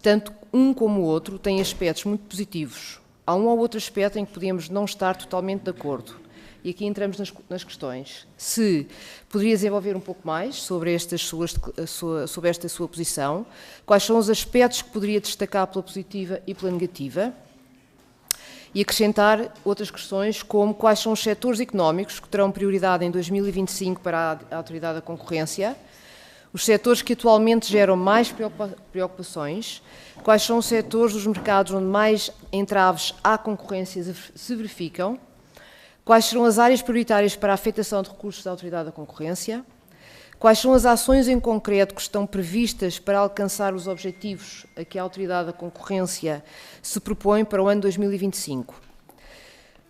Tanto um como o outro têm aspectos muito positivos. Há um ou outro aspecto em que podemos não estar totalmente de acordo. E aqui entramos nas questões. Se poderia desenvolver um pouco mais sobre esta sua posição, quais são os aspectos que poderia destacar pela positiva e pela negativa, e acrescentar outras questões como quais são os setores económicos que terão prioridade em 2025 para a Autoridade da Concorrência, os setores que atualmente geram mais preocupações, quais são os setores dos mercados onde mais entraves à concorrência se verificam, quais serão as áreas prioritárias para a afetação de recursos da Autoridade da Concorrência, quais são as ações em concreto que estão previstas para alcançar os objetivos a que a Autoridade da Concorrência se propõe para o ano 2025.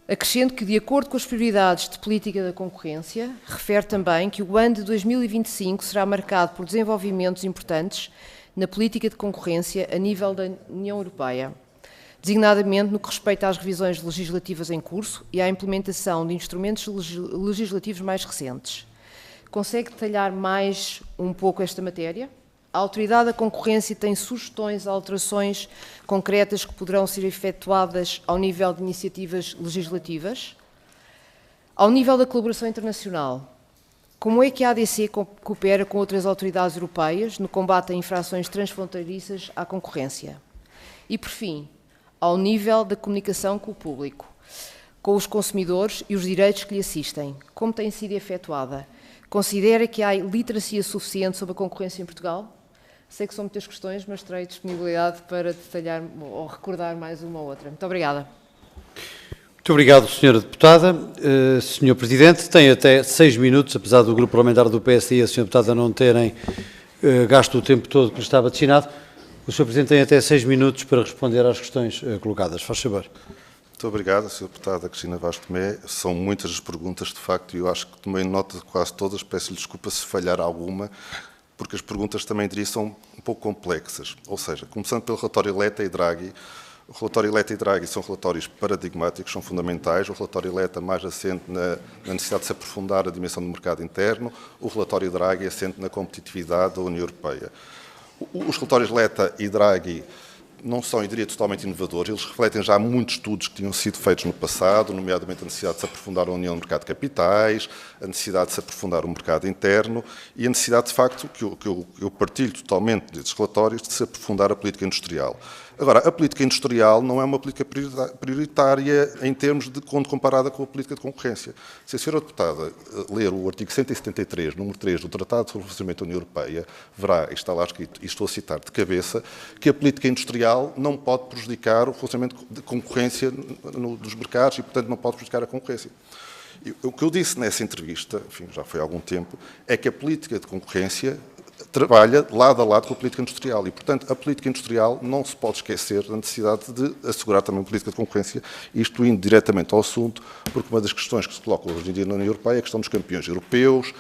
Acrescento que, de acordo com as prioridades de política da concorrência, refere também que o ano de 2025 será marcado por desenvolvimentos importantes na política de concorrência a nível da União Europeia, designadamente no que respeita às revisões legislativas em curso e à implementação de instrumentos legislativos mais recentes. Consegue detalhar mais um pouco esta matéria? A Autoridade da Concorrência tem sugestões a alterações concretas que poderão ser efetuadas ao nível de iniciativas legislativas? Ao nível da colaboração internacional, como é que a ADC coopera com outras autoridades europeias no combate a infrações transfronteiriças à concorrência? E, por fim, ao nível da comunicação com o público, com os consumidores e os direitos que lhe assistem, como tem sido efetuada? Considera que há literacia suficiente sobre a concorrência em Portugal? Sei que são muitas questões, mas terei disponibilidade para detalhar ou recordar mais uma ou outra. Muito obrigada. Muito obrigado, Sra. Deputada. Sr. Presidente, tem até 6 minutos, apesar do Grupo Parlamentar do PSD e a Sra. Deputada não terem gasto o tempo todo que lhe estava destinado. O Sr. Presidente tem até 6 minutos para responder às questões colocadas. Faz favor. Muito obrigado, Sra. Deputada Cristina Vaz Tomé. São muitas as perguntas, de facto, e eu acho que tomei nota de quase todas. Peço-lhe desculpa se falhar alguma, porque as perguntas também diriam são um pouco complexas. Ou seja, começando pelo relatório LETA e DRAI, o relatório LETA e DRAI são relatórios paradigmáticos, são fundamentais. O relatório LETA mais assente na necessidade de se aprofundar a dimensão do mercado interno, o relatório DRAI assente na competitividade da União Europeia. Os relatórios LETA e DRAI não são, eu diria, totalmente inovadores. Eles refletem já muitos estudos que tinham sido feitos no passado, nomeadamente a necessidade de se aprofundar a União do Mercado de Capitais, a necessidade de se aprofundar o mercado interno e a necessidade, de facto, que eu partilho totalmente desses relatórios, de se aprofundar a política industrial. Agora, a política industrial não é uma política prioritária em termos de quando comparada com a política de concorrência. Se a Sra. Deputada ler o artigo 173, número 3 do Tratado sobre o Funcionamento da União Europeia, verá, e está lá escrito, e estou a citar de cabeça, que a política industrial não pode prejudicar o funcionamento de concorrência dos mercados e, portanto, não pode prejudicar a concorrência. O que eu disse nessa entrevista, enfim, já foi há algum tempo, é que a política de concorrência trabalha lado a lado com a política industrial e, portanto, a política industrial não se pode esquecer da necessidade de assegurar também a política de concorrência, isto indo diretamente ao assunto, porque uma das questões que se colocam hoje em dia na União Europeia é a questão dos campeões europeus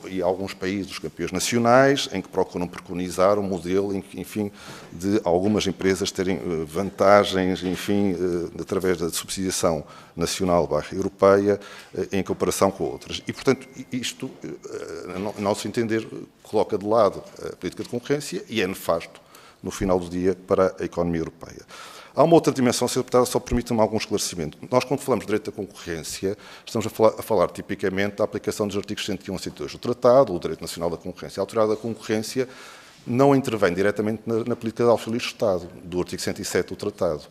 e alguns países, os campeões nacionais, em que procuram preconizar um modelo, enfim, de algumas empresas terem vantagens, enfim, através da subsidiação nacional / europeia, em comparação com outras. E, portanto, isto, a nosso entender, coloca de lado a política de concorrência e é nefasto, no final do dia, para a economia europeia. Há uma outra dimensão, Sr. Deputado, só permita-me algum esclarecimento. Nós, quando falamos de direito da concorrência, estamos a falar tipicamente da aplicação dos artigos 101 e 102 do Tratado, o Direito Nacional da Concorrência. A Autoridade da Concorrência não intervém diretamente na política de auxílio de Estado, do artigo 107 do Tratado.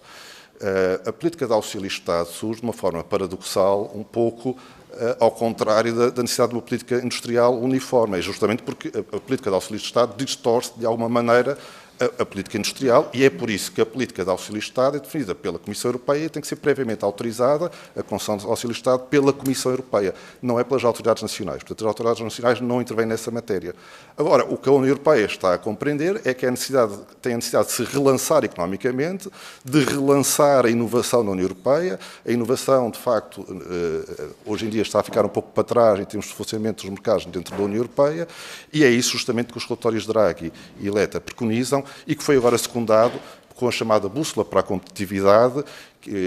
A política de auxílio de Estado surge de uma forma paradoxal, um pouco ao contrário da necessidade de uma política industrial uniforme. É justamente porque a política de auxílio de Estado distorce, de alguma maneira, a política industrial, e é por isso que a política de auxílio de Estado é definida pela Comissão Europeia e tem que ser previamente autorizada, a concessão de auxílio de Estado, pela Comissão Europeia, não é pelas autoridades nacionais. Portanto, as autoridades nacionais não intervêm nessa matéria. Agora, o que a União Europeia está a compreender é que tem a necessidade de se relançar economicamente, de relançar a inovação na União Europeia. A inovação, de facto, hoje em dia está a ficar um pouco para trás em termos de funcionamento dos mercados dentro da União Europeia, e é isso justamente que os relatórios Draghi e Letta preconizam, e que foi agora secundado com a chamada bússola para a competitividade,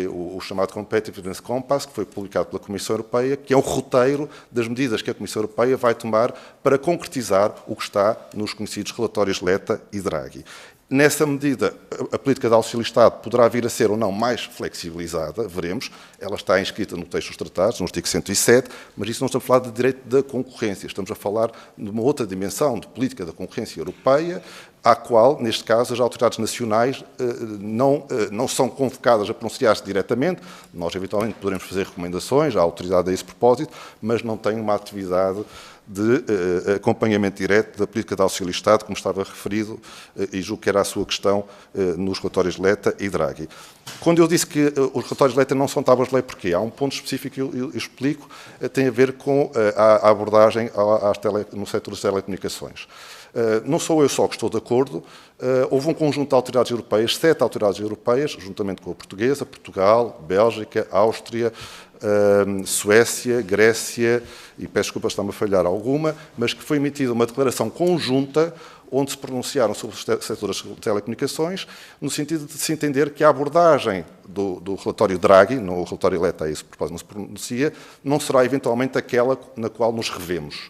o chamado Competitiveness Compass, que foi publicado pela Comissão Europeia, que é o roteiro das medidas que a Comissão Europeia vai tomar para concretizar o que está nos conhecidos relatórios Letta e Draghi. Nessa medida, a política de auxílio de Estado poderá vir a ser ou não mais flexibilizada, veremos. Ela está inscrita no texto dos tratados, no artigo 107, mas isso não estamos a falar de direito da concorrência, estamos a falar de uma outra dimensão de política da concorrência europeia, à qual, neste caso, as autoridades nacionais não são convocadas a pronunciar-se diretamente. Nós, eventualmente, poderemos fazer recomendações à autoridade a esse propósito, mas não têm uma atividade de acompanhamento direto da política de auxílio de Estado, como estava referido, e julgo que era a sua questão, nos relatórios Letta e Draghi. Quando eu disse que os relatórios Letta não são tábuas de lei, porquê? Há um ponto específico que eu explico, tem a ver com a abordagem no setor das telecomunicações. Não sou eu só que estou de acordo, houve um conjunto de autoridades europeias, 7 autoridades europeias, juntamente com a portuguesa, Portugal, Bélgica, Áustria, Suécia, Grécia, e peço desculpa se está-me a falhar alguma, mas que foi emitida uma declaração conjunta onde se pronunciaram sobre o setor das telecomunicações, no sentido de se entender que a abordagem do relatório Draghi, no relatório Letta, a esse propósito não se pronuncia, não será eventualmente aquela na qual nos revemos.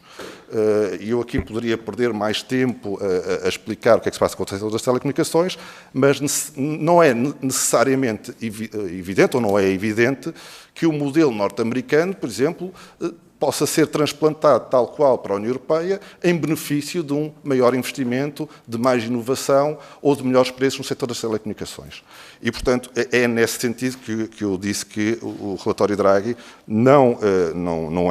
E eu aqui poderia perder mais tempo a explicar o que é que se passa com o setor das telecomunicações, mas não é necessariamente evidente, ou não é evidente, que o modelo norte-americano, por exemplo, possa ser transplantado tal qual para a União Europeia em benefício de um maior investimento, de mais inovação ou de melhores preços no setor das telecomunicações. E, portanto, é nesse sentido que eu disse que o relatório Draghi não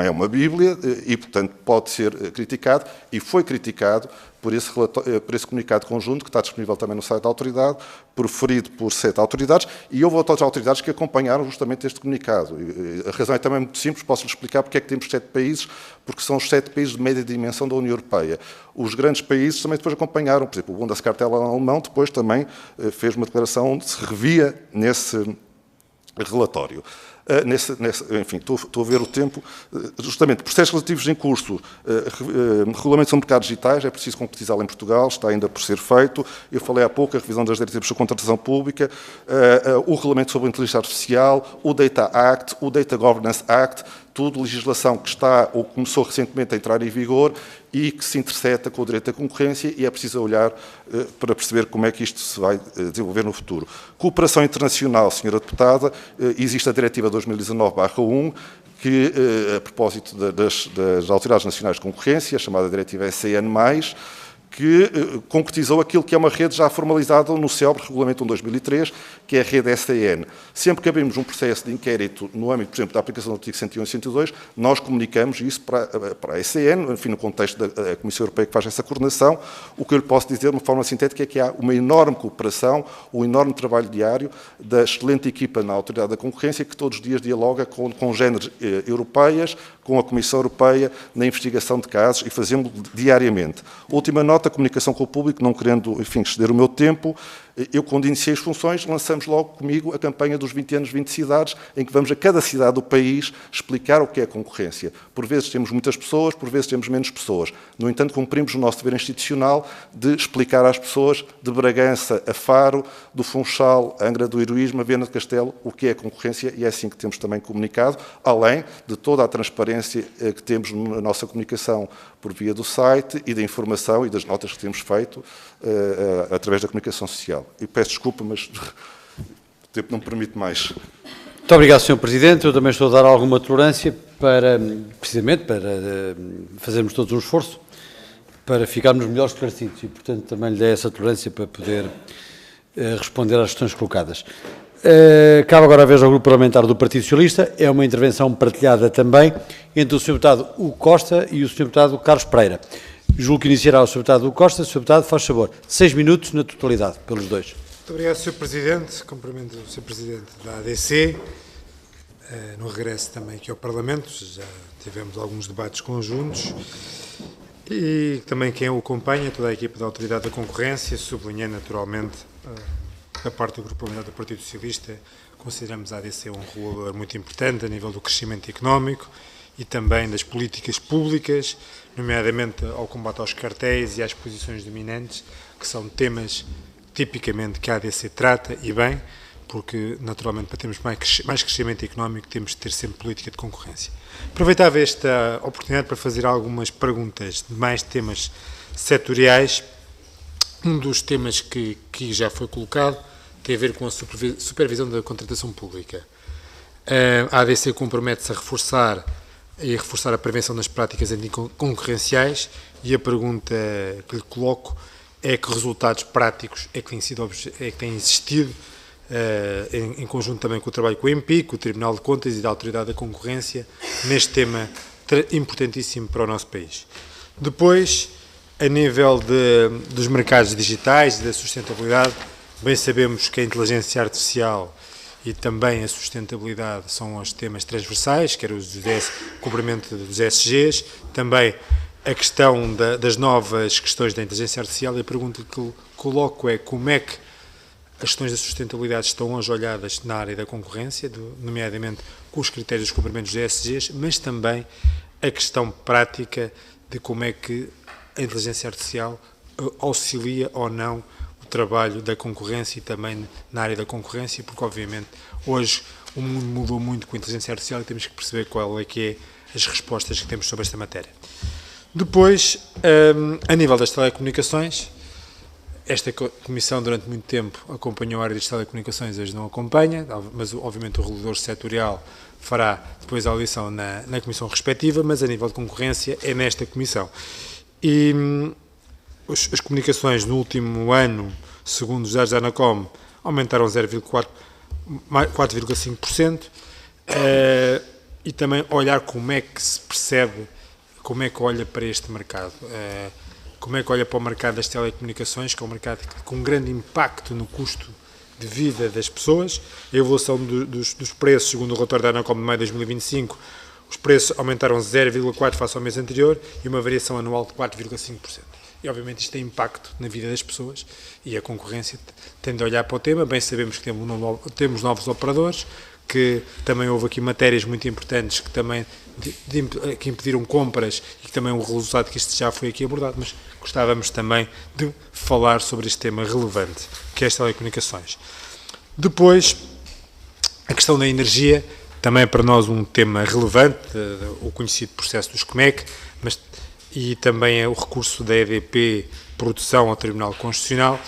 é uma Bíblia e, portanto, pode ser criticado, e foi criticado por esse comunicado conjunto, que está disponível também no site da autoridade, proferido por 7 autoridades, e houve outras autoridades que acompanharam justamente este comunicado. A razão é também muito simples, posso-lhe explicar porque é que temos 7 países, porque são os 7 países de média dimensão da União Europeia. Os grandes países também depois acompanharam, por exemplo, o Bundeskartellamt alemão depois também fez uma declaração onde se revia nesse relatório. Enfim, estou a ver o tempo. Justamente, processos relativos em curso, regulamentos sobre mercados digitais, é preciso concretizá-lo em Portugal, está ainda por ser feito. Eu falei há pouco, a revisão das diretivas sobre contratação pública, o regulamento sobre a inteligência artificial, o Data Act, o Data Governance Act, tudo legislação que está ou começou recentemente a entrar em vigor e que se interseta com o direito da concorrência, e é preciso olhar para perceber como é que isto se vai desenvolver no futuro. Cooperação internacional, Sra. Deputada, existe a Diretiva 2019/1, que, a propósito das Autoridades Nacionais de Concorrência, chamada Diretiva SCN+, que concretizou aquilo que é uma rede já formalizada no célebre Regulamento 1/2003, que é a rede STN. Sempre que abrimos um processo de inquérito no âmbito, por exemplo, da aplicação do artigo 101 e 102, nós comunicamos isso para a STN, enfim, no contexto da Comissão Europeia que faz essa coordenação. O que eu lhe posso dizer, de uma forma sintética, é que há uma enorme cooperação, um enorme trabalho diário da excelente equipa na Autoridade da Concorrência, que todos os dias dialoga com géneros europeias, com a Comissão Europeia na investigação de casos e fazemos diariamente. Última nota, a comunicação com o público, não querendo, enfim, exceder o meu tempo. Eu, quando iniciei as funções, lançamos logo comigo a campanha dos 20 anos, 20 cidades, em que vamos a cada cidade do país explicar o que é a concorrência. Por vezes temos muitas pessoas, por vezes temos menos pessoas. No entanto, cumprimos o nosso dever institucional de explicar às pessoas de Bragança a Faro, do Funchal a Angra do Heroísmo, a Viana de Castelo, o que é a concorrência, e é assim que temos também comunicado, além de toda a transparência que temos na nossa comunicação por via do site e da informação e das notas que temos feito através da comunicação social. E peço desculpa, mas o tempo não me permite mais. Muito obrigado, Sr. Presidente. Eu também estou a dar alguma tolerância precisamente para fazermos todos um esforço para ficarmos melhor esclarecidos e, portanto, também lhe dei essa tolerância para poder responder às questões colocadas. Cabe agora a vez ao Grupo Parlamentar do Partido Socialista. É uma intervenção partilhada também entre o Sr. Deputado Hugo Costa e o Sr. Deputado Carlos Pereira. Julgo que iniciará o Sr. Deputado Hugo Costa. Sr. Deputado, faz favor. 6 minutos na totalidade, pelos dois. Muito obrigado, Sr. Presidente. Cumprimento o Sr. Presidente da ADC. No regresso também aqui ao Parlamento, já tivemos alguns debates conjuntos. E também quem o acompanha, toda a equipa da Autoridade da Concorrência, sublinhando naturalmente da parte do Grupo Parlamentar do Partido Socialista, consideramos a ADC um regulador muito importante a nível do crescimento económico e também das políticas públicas, nomeadamente ao combate aos cartéis e às posições dominantes, que são temas tipicamente que a ADC trata, e bem, porque naturalmente para termos mais crescimento económico temos de ter sempre política de concorrência. Aproveitava esta oportunidade para fazer algumas perguntas de mais temas setoriais. Um dos temas que já foi colocado tem a ver com a supervisão da contratação pública. A ADC compromete-se a reforçar a prevenção das práticas anticoncorrenciais, e a pergunta que lhe coloco é que resultados práticos é que têm existido, em conjunto também com o trabalho com o EMPI, com o Tribunal de Contas e da Autoridade da Concorrência, neste tema importantíssimo para o nosso país. Depois, a nível dos mercados digitais e da sustentabilidade, bem sabemos que a inteligência artificial e também a sustentabilidade são os temas transversais, quer o cumprimento dos ESGs, também a questão das novas questões da inteligência artificial. E a pergunta que coloco é como é que as questões da sustentabilidade estão hoje olhadas na área da concorrência, nomeadamente com os critérios de cumprimento dos ESGs, mas também a questão prática de como é que a inteligência artificial auxilia ou não o trabalho da concorrência e também na área da concorrência, porque obviamente hoje o mundo mudou muito com a inteligência artificial e temos que perceber qual é que é as respostas que temos sobre esta matéria. Depois, a nível das telecomunicações, esta Comissão durante muito tempo acompanhou a área das telecomunicações, hoje não acompanha, mas obviamente o regulador setorial fará depois a audição na Comissão respectiva, mas a nível de concorrência é nesta Comissão. E as comunicações no último ano, segundo os dados da Anacom, aumentaram 4,5%, e também olhar como é que se percebe, como é que olha para este mercado, como é que olha para o mercado das telecomunicações, que é um mercado com um grande impacto no custo de vida das pessoas. A evolução dos preços, segundo o relatório da Anacom de maio de 2025, os preços aumentaram 0,4% face ao mês anterior e uma variação anual de 4,5%. E, obviamente, isto tem impacto na vida das pessoas e a concorrência tende a olhar para o tema. Bem sabemos que temos novos operadores, que também houve aqui matérias muito importantes que também que impediram compras e que também o resultado que isto já foi aqui abordado, mas gostávamos também de falar sobre este tema relevante, que é as telecomunicações. Depois, a questão da energia, também é para nós um tema relevante, o conhecido processo dos COMEC, e também é o recurso da EDP Produção ao Tribunal Constitucional,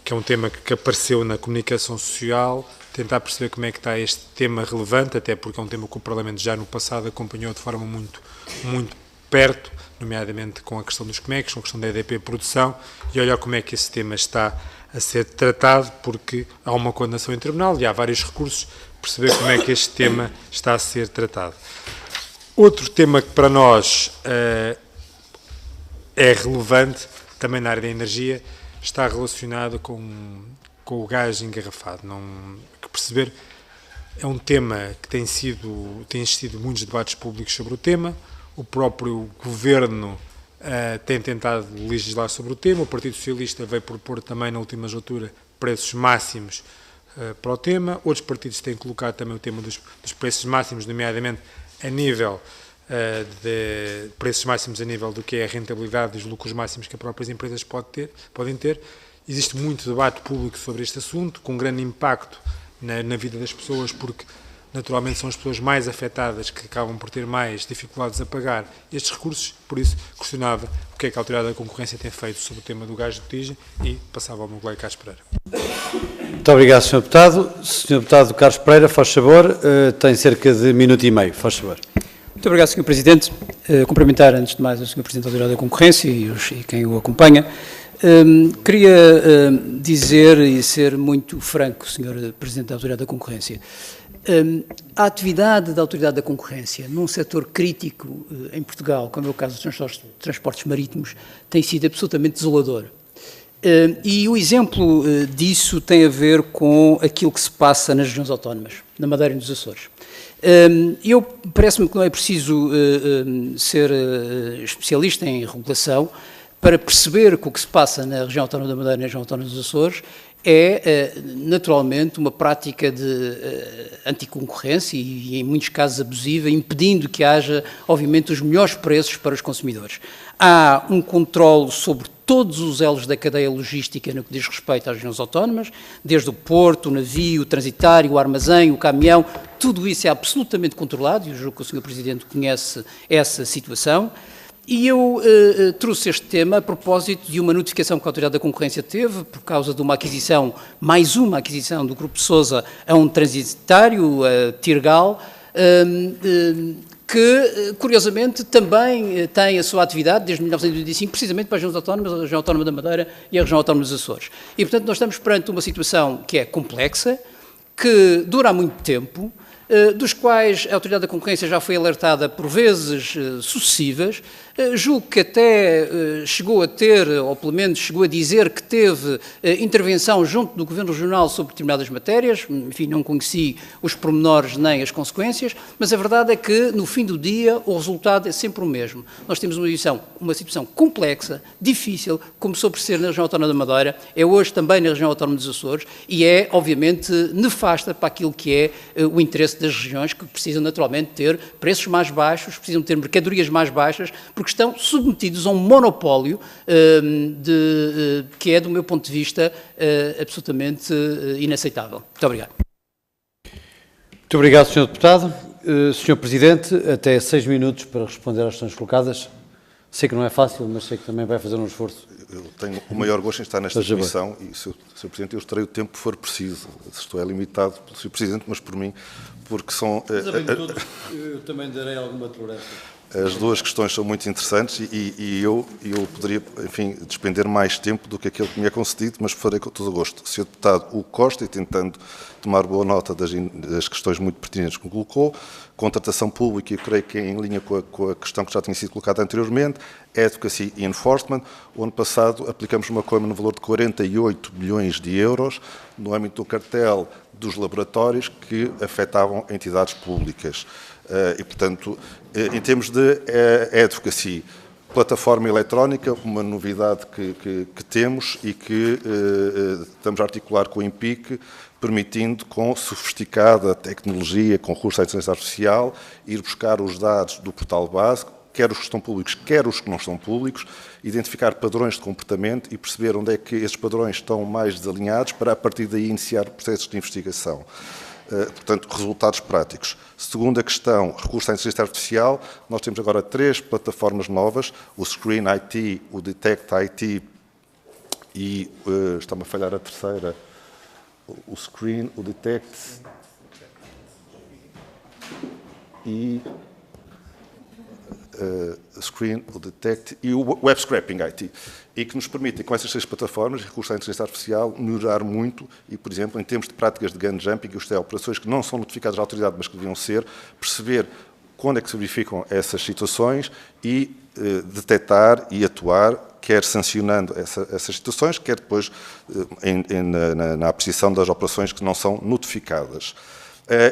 que é um tema que apareceu na comunicação social, tentar perceber como é que está este tema relevante, até porque é um tema que o Parlamento já no passado acompanhou de forma muito perto, nomeadamente com a questão dos COMECs, com a questão da EDP Produção, e olhar como é que esse tema está a ser tratado, porque há uma condenação em tribunal e há vários recursos, perceber como é que este tema está a ser tratado. Outro tema que para nós é relevante, também na área da energia, está relacionado com o gás engarrafado. Que perceber É um tema que tem existido muitos debates públicos sobre o tema. O próprio Governo tem tentado legislar sobre o tema. O Partido Socialista veio propor também na última legislatura preços máximos para o tema. Outros partidos têm colocado também o tema dos preços máximos, nomeadamente a nível de preços máximos a nível do que é a rentabilidade e os lucros máximos que as próprias empresas podem ter. Existe muito debate público sobre este assunto, com grande impacto na vida das pessoas, porque naturalmente são as pessoas mais afetadas que acabam por ter mais dificuldades a pagar estes recursos. Por isso, questionava o que é que a Autoridade da Concorrência tem feito sobre o tema do gás de botija e passava ao meu colega Carlos Pereira. Muito obrigado, Sr. Deputado. Sr. Deputado Carlos Pereira, faz favor, tem cerca de minuto e meio, faz favor. Muito obrigado, Sr. Presidente. Cumprimentar, antes de mais, o Sr. Presidente da Autoridade da Concorrência e quem o acompanha. Queria dizer e ser muito franco, Sr. Presidente da Autoridade da Concorrência. A atividade da Autoridade da Concorrência num setor crítico em Portugal, como é o caso dos transportes marítimos, tem sido absolutamente desolador. E o exemplo disso tem a ver com aquilo que se passa nas regiões autónomas, na Madeira e nos Açores. Parece-me que não é preciso ser especialista em regulação para perceber que o que se passa na região autónoma da Madeira e na região autónoma dos Açores é, naturalmente, uma prática de anticoncorrência e, em muitos casos, abusiva, impedindo que haja, obviamente, os melhores preços para os consumidores. Há um controle sobre todos os elos da cadeia logística no que diz respeito às regiões autónomas, desde o porto, o navio, o transitário, o armazém, o caminhão, tudo isso é absolutamente controlado, e eu julgo que o Sr. Presidente conhece essa situação. E eu trouxe este tema a propósito de uma notificação que a Autoridade da Concorrência teve por causa de uma aquisição, mais uma aquisição do Grupo Sousa a um transitário, a Tirgal, que, curiosamente, também tem a sua atividade desde 1985, precisamente para as regiões autónomas, a região autónoma da Madeira e a região autónoma dos Açores. E, portanto, nós estamos perante uma situação que é complexa, que dura há muito tempo, dos quais a Autoridade da Concorrência já foi alertada por vezes sucessivas. Julgo que até chegou a ter, ou pelo menos chegou a dizer que teve intervenção junto do Governo Regional sobre determinadas matérias. Enfim, não conheci os pormenores nem as consequências, mas a verdade é que, no fim do dia, o resultado é sempre o mesmo. Nós temos uma situação complexa, difícil, começou por ser na região autónoma da Madeira, é hoje também na região autónoma dos Açores e é, obviamente, nefasta para aquilo que é o interesse das regiões, que precisam naturalmente ter preços mais baixos, precisam ter mercadorias mais baixas, porque estão submetidos a um monopólio que é, do meu ponto de vista, absolutamente inaceitável. Muito obrigado. Muito obrigado, Sr. Deputado. Sr. Presidente, até 6 minutos para responder às questões colocadas. Sei que não é fácil, mas sei que também vai fazer um esforço. Eu tenho o maior gosto em estar nesta comissão e, Sr. Presidente, eu estarei o tempo que for preciso. Isto é limitado pelo Sr. Presidente, mas por mim, porque são... Mas, todos, eu também darei alguma tolerância. As duas questões são muito interessantes e eu poderia, enfim, despender mais tempo do que aquele que me é concedido, mas farei com todo o gosto. Sr. Deputado Hugo Costa, e tentando tomar boa nota das questões muito pertinentes que me colocou, contratação pública, eu creio que é em linha com a questão que já tinha sido colocada anteriormente, Advocacy e Enforcement. O ano passado aplicamos uma coima no valor de 48 milhões de euros no âmbito do cartel dos laboratórios que afetavam entidades públicas. E, portanto, em termos de advocacy, plataforma eletrónica, uma novidade que temos e que estamos a articular com o IMPIC, permitindo, com sofisticada tecnologia, com recurso à inteligência artificial, ir buscar os dados do portal base, quer os que estão públicos, quer os que não estão públicos, identificar padrões de comportamento e perceber onde é que esses padrões estão mais desalinhados para, a partir daí, iniciar processos de investigação. Portanto, resultados práticos. Segunda questão, recurso à inteligência artificial. Nós temos agora 3 plataformas novas, o Screen IT, o Detect IT e, está-me a falhar a terceira, o Screen, o Detect e... Screen, o Detect e o Web Scraping IT, e que nos permitem, com essas 6 plataformas, recurso à inteligência artificial, melhorar muito e, por exemplo, em termos de práticas de gun jumping, isto é, operações que não são notificadas à autoridade, mas que deviam ser, perceber quando é que se verificam essas situações e detectar e atuar, quer sancionando essas situações, quer depois na apreciação das operações que não são notificadas.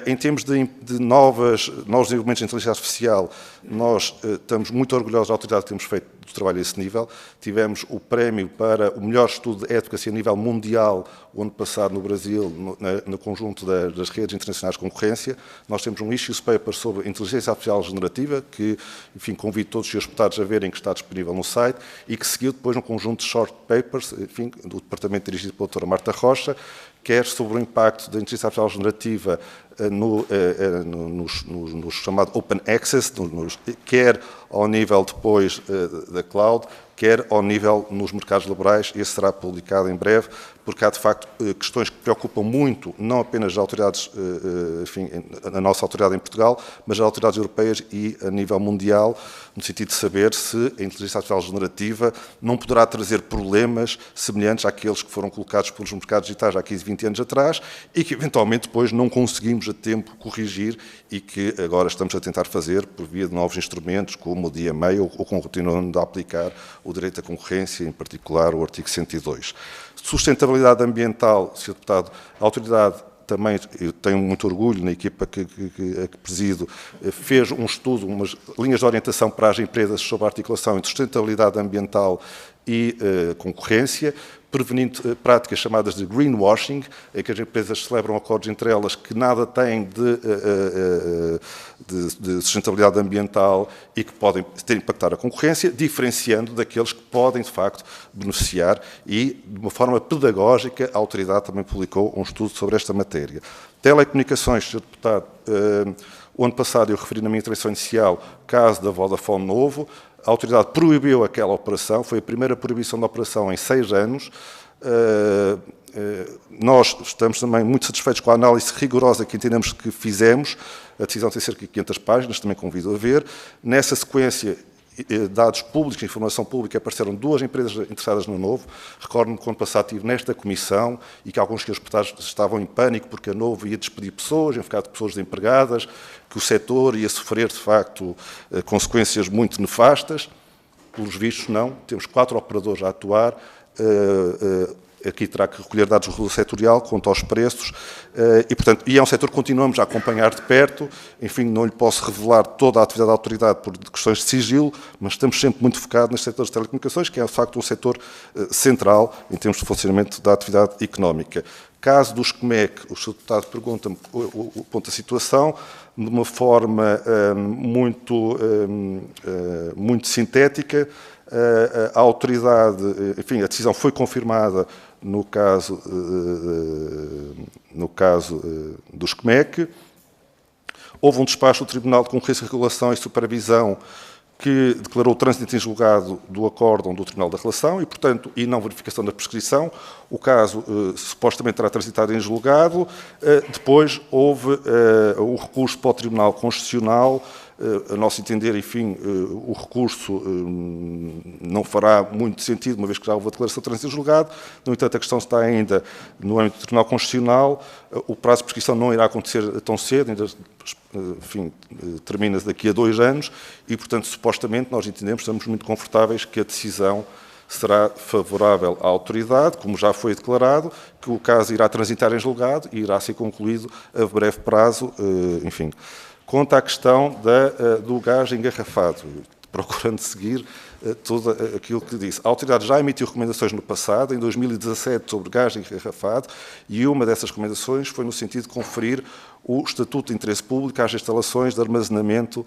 Em termos de novos desenvolvimentos de inteligência artificial, nós estamos muito orgulhosos da autoridade que temos feito do trabalho a esse nível. Tivemos o prémio para o melhor estudo de advocacy a nível mundial o ano passado no Brasil, no conjunto das redes internacionais de concorrência. Nós temos um issues paper sobre inteligência artificial generativa, que, enfim, convido todos os seus deputados a verem, que está disponível no site, e que seguiu depois um conjunto de short papers, enfim, do departamento dirigido pela doutora Marta Rocha, quer sobre o impacto da inteligência artificial generativa no chamado Open Access, quer ao nível depois da cloud, quer ao nível nos mercados laborais. Esse será publicado em breve, porque há, de facto, questões que preocupam muito, não apenas as autoridades, enfim, a nossa autoridade em Portugal, mas as autoridades europeias e a nível mundial, no sentido de saber se a inteligência artificial generativa não poderá trazer problemas semelhantes àqueles que foram colocados pelos mercados digitais há 15, 20 anos atrás e que, eventualmente, depois não conseguimos a tempo corrigir e que agora estamos a tentar fazer por via de novos instrumentos, como o DMA ou continuando a aplicar o direito à concorrência, em particular o artigo 102. Sustentabilidade ambiental, Sr. Deputado, a autoridade também, eu tenho muito orgulho na equipa que presido, fez um estudo, umas linhas de orientação para as empresas sobre a articulação entre sustentabilidade ambiental e concorrência, prevenindo práticas chamadas de greenwashing, em que as empresas celebram acordos entre elas que nada têm de sustentabilidade ambiental e que podem impactar a concorrência, diferenciando daqueles que podem, de facto, beneficiar, e, de uma forma pedagógica, a autoridade também publicou um estudo sobre esta matéria. Telecomunicações, Sr. Deputado, o ano passado eu referi na minha intervenção inicial o caso da Vodafone Novo. A autoridade proibiu aquela operação, foi a primeira proibição da operação em 6 anos. Nós estamos também muito satisfeitos com a análise rigorosa que entendemos que fizemos. A decisão tem cerca de 500 páginas, também convido a ver. Nessa sequência, dados públicos, informação pública, apareceram 2 empresas interessadas no Novo. Recordo-me que, ano passado, estive nesta comissão e que alguns senhores deputados estavam em pânico porque a Novo ia despedir pessoas, iam ficar de pessoas desempregadas, que o setor ia sofrer, de facto, consequências muito nefastas. Pelos vistos, não. Temos 4 operadores a atuar. Aqui terá que recolher dados do regulador setorial quanto aos preços portanto, é um setor que continuamos a acompanhar de perto. Enfim, não lhe posso revelar toda a atividade da autoridade por questões de sigilo, mas estamos sempre muito focados neste setor de telecomunicações, que é, de facto, um setor central em termos de funcionamento da atividade económica. Caso dos CMEC, o Sr. Deputado pergunta-me o ponto da situação, de uma forma muito sintética. A autoridade, enfim, a decisão foi confirmada no caso dos CMEC. Houve um despacho do Tribunal de Concorrência, Regulação e Supervisão que declarou o trânsito em julgado do acórdão do Tribunal da Relação e, portanto, e não verificação da prescrição. O caso supostamente terá transitado em julgado. Depois houve o recurso para o Tribunal Constitucional. A nosso entender, enfim, o recurso não fará muito sentido, uma vez que já houve a declaração de trânsito em julgado. No entanto, a questão está ainda no âmbito do Tribunal Constitucional. O prazo de prescrição não irá acontecer tão cedo, ainda, enfim, termina-se daqui a 2 anos e, portanto, supostamente, nós entendemos, estamos muito confortáveis que a decisão será favorável à autoridade, como já foi declarado, que o caso irá transitar em julgado e irá ser concluído a breve prazo, enfim. Quanto à questão do gás engarrafado, procurando seguir tudo aquilo que disse. A autoridade já emitiu recomendações no passado, em 2017, sobre gás engarrafado, e uma dessas recomendações foi no sentido de conferir o Estatuto de Interesse Público às instalações de armazenamento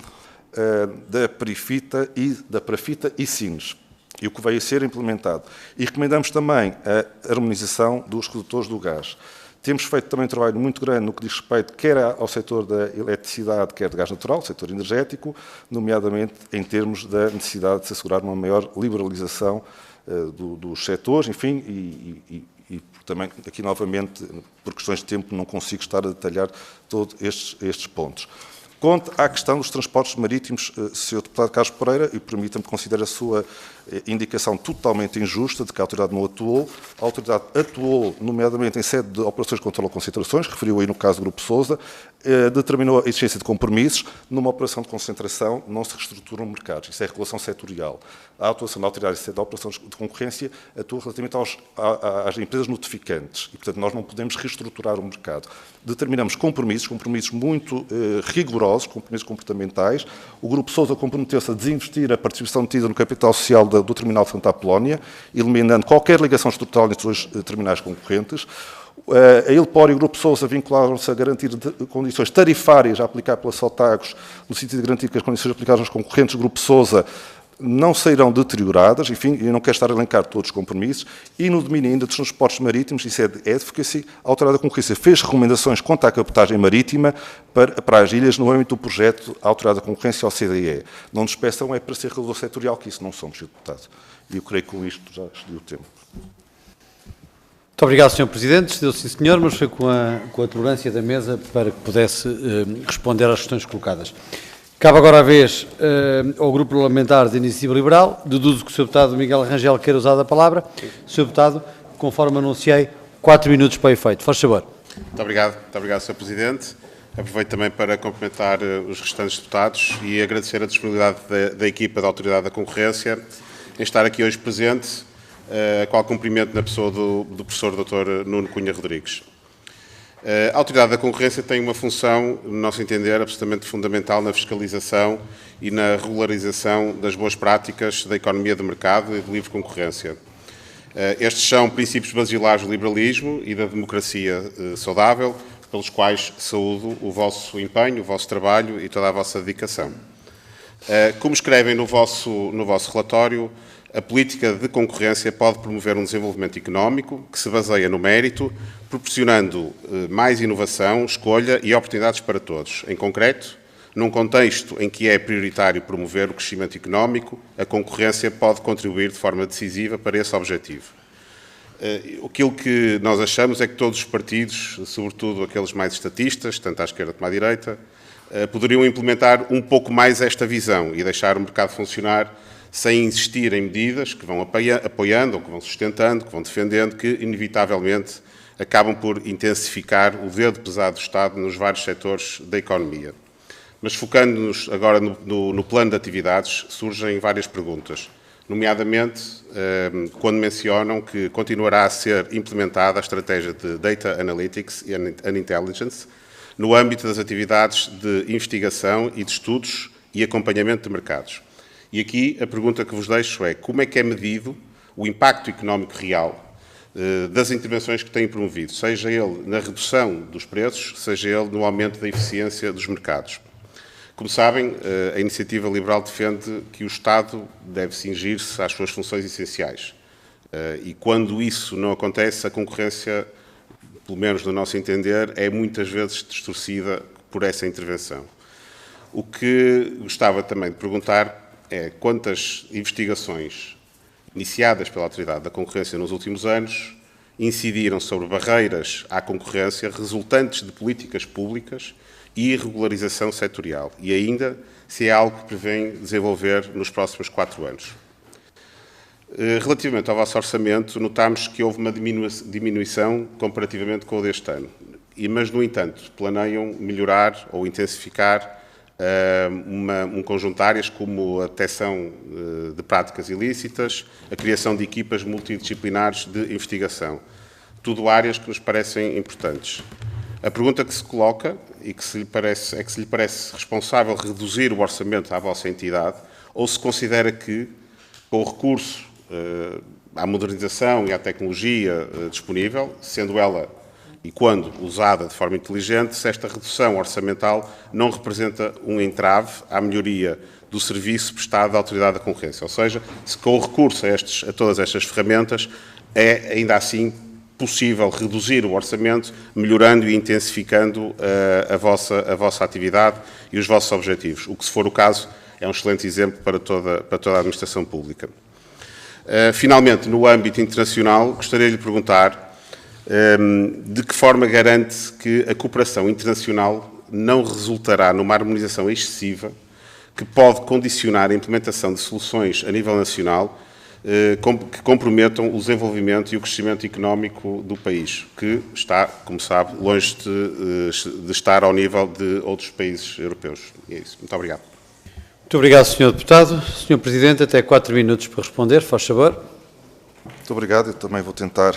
da parafita e Sines, e o que veio a ser implementado. E recomendamos também a harmonização dos redutores do gás. Temos feito também um trabalho muito grande no que diz respeito quer ao setor da eletricidade, quer de gás natural, setor energético, nomeadamente em termos da necessidade de se assegurar uma maior liberalização dos setores, enfim, e também aqui novamente, por questões de tempo, não consigo estar a detalhar todos estes pontos. Quanto à questão dos transportes marítimos, Sr. Deputado Carlos Pereira, e permita-me que considere a sua indicação totalmente injusta de que a autoridade não atuou. A autoridade atuou, nomeadamente em sede de operações de controle de concentrações, referiu aí no caso do Grupo Sousa, determinou a existência de compromissos. Numa operação de concentração não se reestruturam mercados, isso é regulação setorial. A atuação da autoridade em sede de operações de concorrência atua relativamente às empresas notificantes e, portanto, nós não podemos reestruturar o mercado. Determinamos compromissos muito rigorosos, compromissos comportamentais. O Grupo Sousa comprometeu-se a desinvestir a participação detida no capital social do terminal de Santa Apolónia, eliminando qualquer ligação estrutural entre os dois terminais concorrentes. A Ilpor e o Grupo Sousa vincularam-se a garantir condições tarifárias a aplicar pela Sotagos, no sentido de garantir que as condições aplicadas aos concorrentes do Grupo Sousa não sairão deterioradas. Enfim, eu não quero estar a elencar todos os compromissos. E no domínio ainda dos transportes marítimos, isso é de advocacy, a Autoridade da Concorrência fez recomendações quanto à cabotagem marítima para as ilhas no âmbito do projeto Autoridade da Concorrência, OCDE. Não nos peçam é para ser regulador setorial, que isso não somos, Sr. Deputado. E eu creio que com isto já excedi o tempo. Muito obrigado, Sr. Presidente. Excedeu, sim, senhor, mas foi com a tolerância da mesa para que pudesse responder às questões colocadas. Cabe agora a vez ao Grupo Parlamentar de Iniciativa Liberal. Deduzo que o Sr. Deputado Miguel Rangel queira usar a palavra. Sr. Deputado, conforme anunciei, 4 minutos para o efeito. Faz favor. Muito obrigado, Sr. Presidente. Aproveito também para cumprimentar os restantes deputados e agradecer a disponibilidade da equipa da Autoridade da Concorrência em estar aqui hoje presente, a qual cumprimento na pessoa do professor Dr. Nuno Cunha Rodrigues. A Autoridade da Concorrência tem uma função, no nosso entender, absolutamente fundamental na fiscalização e na regularização das boas práticas da economia de mercado e de livre concorrência. Estes são princípios basilares do liberalismo e da democracia saudável, pelos quais saúdo o vosso empenho, o vosso trabalho e toda a vossa dedicação. Como escrevem no vosso relatório, a política de concorrência pode promover um desenvolvimento económico que se baseia no mérito, proporcionando mais inovação, escolha e oportunidades para todos. Em concreto, num contexto em que é prioritário promover o crescimento económico, a concorrência pode contribuir de forma decisiva para esse objetivo. Aquilo que nós achamos é que todos os partidos, sobretudo aqueles mais estatistas, tanto à esquerda como à direita, poderiam implementar um pouco mais esta visão e deixar o mercado funcionar sem insistir em medidas que vão apoiando ou que vão sustentando, que vão defendendo, que inevitavelmente acabam por intensificar o dedo pesado do Estado nos vários setores da economia. Mas focando-nos agora no plano de atividades, surgem várias perguntas, nomeadamente quando mencionam que continuará a ser implementada a estratégia de Data Analytics and Intelligence no âmbito das atividades de investigação e de estudos e acompanhamento de mercados. E aqui a pergunta que vos deixo é como é que é medido o impacto económico real das intervenções que têm promovido, seja ele na redução dos preços, seja ele no aumento da eficiência dos mercados. Como sabem, a Iniciativa Liberal defende que o Estado deve cingir-se às suas funções essenciais. E quando isso não acontece, a concorrência, pelo menos no nosso entender, é muitas vezes distorcida por essa intervenção. O que gostava também de perguntar é quantas investigações iniciadas pela Autoridade da Concorrência nos últimos anos incidiram sobre barreiras à concorrência resultantes de políticas públicas e regularização setorial, e ainda se é algo que prevêem desenvolver nos próximos 4 anos. Relativamente ao vosso orçamento, notámos que houve uma diminuição comparativamente com o deste ano, mas, no entanto, planeiam melhorar ou intensificar um conjunto de áreas como a detecção de práticas ilícitas, a criação de equipas multidisciplinares de investigação. Tudo áreas que nos parecem importantes. A pergunta que se coloca e que se lhe parece responsável reduzir o orçamento à vossa entidade, ou se considera que, com o recurso à modernização e à tecnologia disponível, sendo ela e quando usada de forma inteligente, se esta redução orçamental não representa um entrave à melhoria do serviço prestado à Autoridade da Concorrência. Ou seja, se com o recurso a todas estas ferramentas é ainda assim possível reduzir o orçamento, melhorando e intensificando a vossa atividade e os vossos objetivos. O que, se for o caso, é um excelente exemplo para toda a administração pública. Finalmente, no âmbito internacional, gostaria de lhe perguntar de que forma garante que a cooperação internacional não resultará numa harmonização excessiva que pode condicionar a implementação de soluções a nível nacional que comprometam o desenvolvimento e o crescimento económico do país, que está, como sabe, longe de estar ao nível de outros países europeus. E é isso. Muito obrigado. Muito obrigado, Sr. Deputado. Sr. Presidente, até 4 minutos para responder, faz favor. Muito obrigado. Eu também vou tentar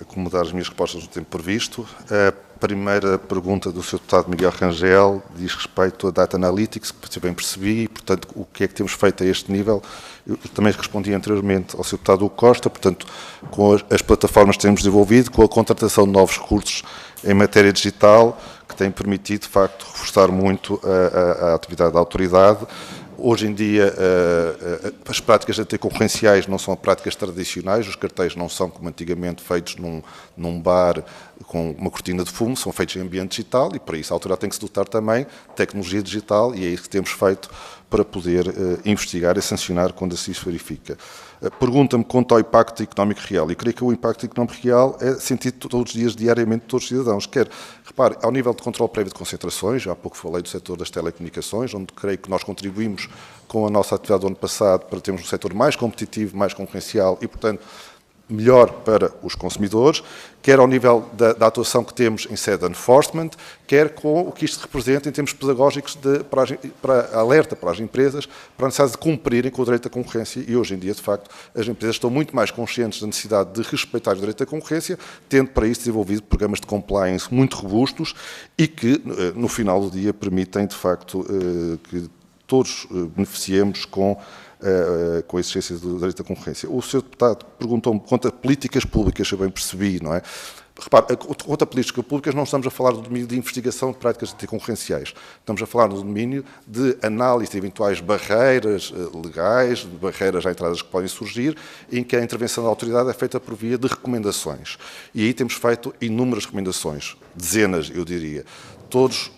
acomodar as minhas respostas no tempo previsto. A primeira pergunta do Sr. Deputado Miguel Rangel diz respeito a Data Analytics, que bem percebi, e, portanto, o que é que temos feito a este nível. Eu também respondi anteriormente ao Sr. Deputado Hugo Costa, portanto, com as plataformas que temos desenvolvido, com a contratação de novos recursos em matéria digital, que tem permitido, de facto, reforçar muito a atividade da autoridade. Hoje em dia, as práticas anticoncorrenciais não são práticas tradicionais, os cartéis não são, como antigamente, feitos num bar com uma cortina de fumo, são feitos em ambiente digital e, para isso, a autoridade tem que se dotar também de tecnologia digital e é isso que temos feito para poder investigar e sancionar quando assim se verifica. Pergunta-me quanto ao impacto económico real. E creio que o impacto económico real é sentido todos os dias, diariamente, de todos os cidadãos. Repare, ao nível de controle prévio de concentrações, há pouco falei do setor das telecomunicações, onde creio que nós contribuímos com a nossa atividade do ano passado para termos um setor mais competitivo, mais concorrencial e, portanto, melhor para os consumidores, quer ao nível da atuação que temos em sede de enforcement, quer com o que isto representa em termos pedagógicos para alerta para as empresas, para a necessidade de cumprirem com o direito da concorrência e hoje em dia, de facto, as empresas estão muito mais conscientes da necessidade de respeitar o direito da concorrência, tendo para isso desenvolvido programas de compliance muito robustos e que, no final do dia, permitem, de facto, que todos beneficiemos com a existência do direito da concorrência. O Sr. Deputado perguntou-me quanto a políticas públicas, eu bem percebi, não é? Repare, quanto a políticas públicas, não estamos a falar do domínio de investigação de práticas anticoncorrenciais. Estamos a falar no domínio de análise de eventuais barreiras legais, de barreiras à entrada que podem surgir, em que a intervenção da autoridade é feita por via de recomendações. E aí temos feito inúmeras recomendações, dezenas, eu diria. Todos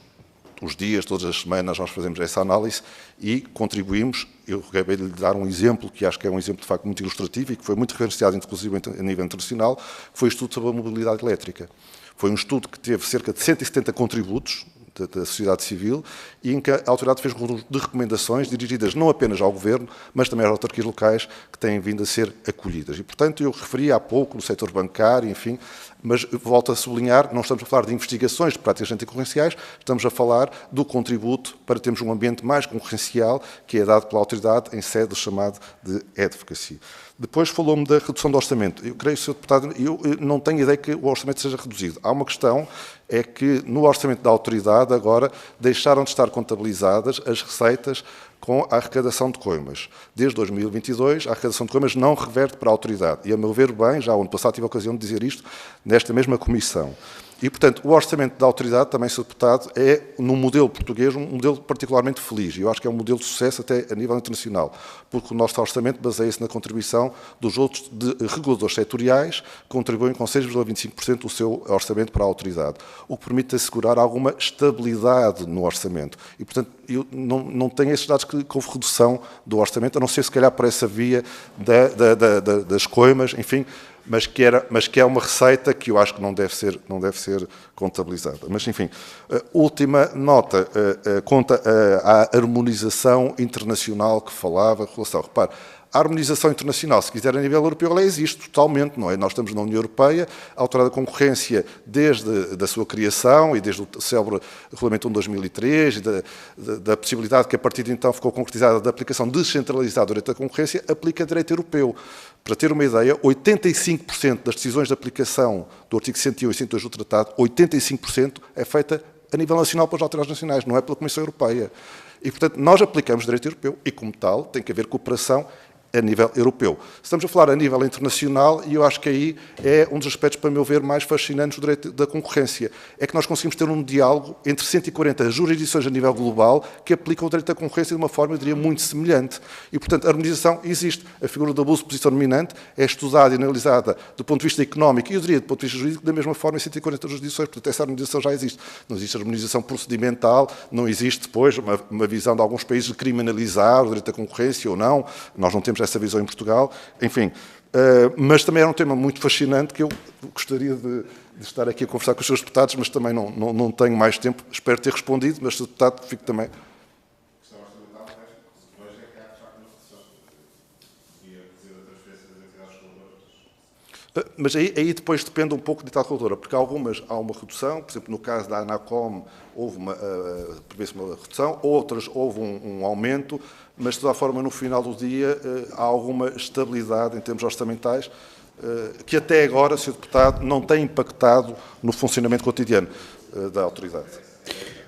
os dias, todas as semanas, nós fazemos essa análise e contribuímos. Eu acabei de lhe dar um exemplo, que acho que é um exemplo de facto muito ilustrativo e que foi muito referenciado, inclusive a nível internacional, que foi o estudo sobre a mobilidade elétrica. Foi um estudo que teve cerca de 170 contributos da sociedade civil e em que a autoridade fez um conjunto de recomendações dirigidas não apenas ao Governo, mas também às autarquias locais que têm vindo a ser acolhidas. E, portanto, eu referi há pouco no setor bancário, enfim, mas volto a sublinhar, não estamos a falar de investigações de práticas anticoncorrenciais, estamos a falar do contributo para termos um ambiente mais concorrencial que é dado pela autoridade em sede do chamado de advocacy. Depois falou-me da redução do orçamento. Eu creio, Sr. Deputado, eu não tenho ideia que o orçamento seja reduzido. Há uma questão, é que no orçamento da autoridade agora deixaram de estar contabilizadas as receitas com a arrecadação de coimas. Desde 2022, a arrecadação de coimas não reverte para a autoridade. E, a meu ver bem, já o ano passado tive a ocasião de dizer isto nesta mesma comissão. E, portanto, o orçamento da autoridade, também, Sr. Deputado, é, no modelo português, um modelo particularmente feliz. E eu acho que é um modelo de sucesso até a nível internacional, porque o nosso orçamento baseia-se na contribuição dos outros reguladores setoriais, que contribuem com 6,25% do seu orçamento para a autoridade, o que permite assegurar alguma estabilidade no orçamento. E, portanto, eu não tenho esses dados que houve redução do orçamento, a não ser, se calhar, por essa via das coimas, enfim, mas que é uma receita que eu acho que não deve ser contabilizada. Mas, enfim, última nota, conta à harmonização internacional que falava, relação. Repare, a harmonização internacional, se quiser a nível europeu, ela existe totalmente, não é? Nós estamos na União Europeia, a Autoridade da Concorrência, desde a sua criação e desde o célebre Regulamento 1 de 2003, e da possibilidade que a partir de então ficou concretizada da aplicação descentralizada do direito da concorrência, aplica direito europeu. Para ter uma ideia, 85% das decisões de aplicação do artigo 101 e 102 do Tratado, 85% é feita a nível nacional pelas autoridades nacionais, não é pela Comissão Europeia. E, portanto, nós aplicamos direito europeu e, como tal, tem que haver cooperação a nível europeu. Estamos a falar a nível internacional e eu acho que aí é um dos aspectos, para meu ver, mais fascinantes do direito da concorrência. É que nós conseguimos ter um diálogo entre 140 jurisdições a nível global que aplicam o direito da concorrência de uma forma, eu diria, muito semelhante. E, portanto, a harmonização existe. A figura do abuso de posição dominante é estudada e analisada do ponto de vista económico e, eu diria, do ponto de vista jurídico, da mesma forma em 140 jurisdições. Portanto, essa harmonização já existe. Não existe harmonização procedimental, não existe depois uma visão de alguns países de criminalizar o direito da concorrência ou não. Nós não temos temos essa visão em Portugal, enfim. Mas também era um tema muito fascinante que eu gostaria de estar aqui a conversar com os seus deputados, mas também não tenho mais tempo. Espero ter respondido, mas, Sr. Deputado, fico também... Mas aí depois depende um pouco de tal cultura, porque há uma redução, por exemplo, no caso da Anacom prevê-se uma redução, outras houve um aumento, mas de toda a forma no final do dia há alguma estabilidade em termos orçamentais, que até agora, Sr. Deputado, não tem impactado no funcionamento cotidiano da autoridade.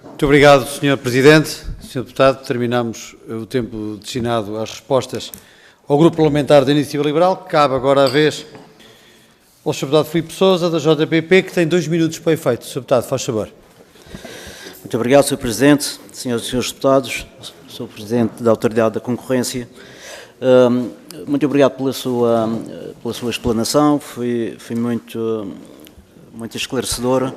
Muito obrigado, Sr. Presidente. Sr. Deputado, terminamos o tempo destinado às respostas ao Grupo Parlamentar da Iniciativa Liberal. Cabe agora a vez ao Sr. Deputado Filipe Sousa, da JPP, que tem 2 minutos para efeito. Sr. Deputado, faz favor. Muito obrigado, Sr. Presidente, Senhoras e Senhores Deputados, Sr. Presidente da Autoridade da Concorrência. Muito obrigado pela sua explanação, foi muito esclarecedora,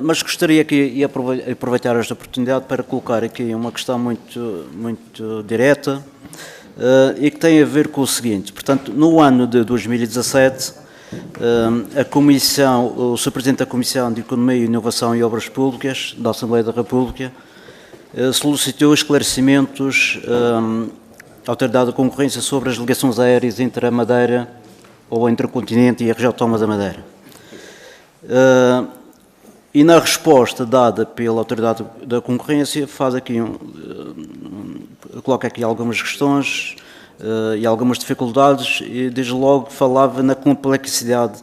mas gostaria de aproveitar esta oportunidade para colocar aqui uma questão muito direta e que tem a ver com o seguinte. Portanto, no ano de 2017, o Sr. Presidente da Comissão de Economia, Inovação e Obras Públicas da Assembleia da República solicitou esclarecimentos à Autoridade da Concorrência sobre as ligações aéreas entre a Madeira, ou entre o continente e a região autónoma da Madeira. E na resposta dada pela Autoridade da Concorrência coloca aqui algumas questões e algumas dificuldades, e desde logo falava na complexidade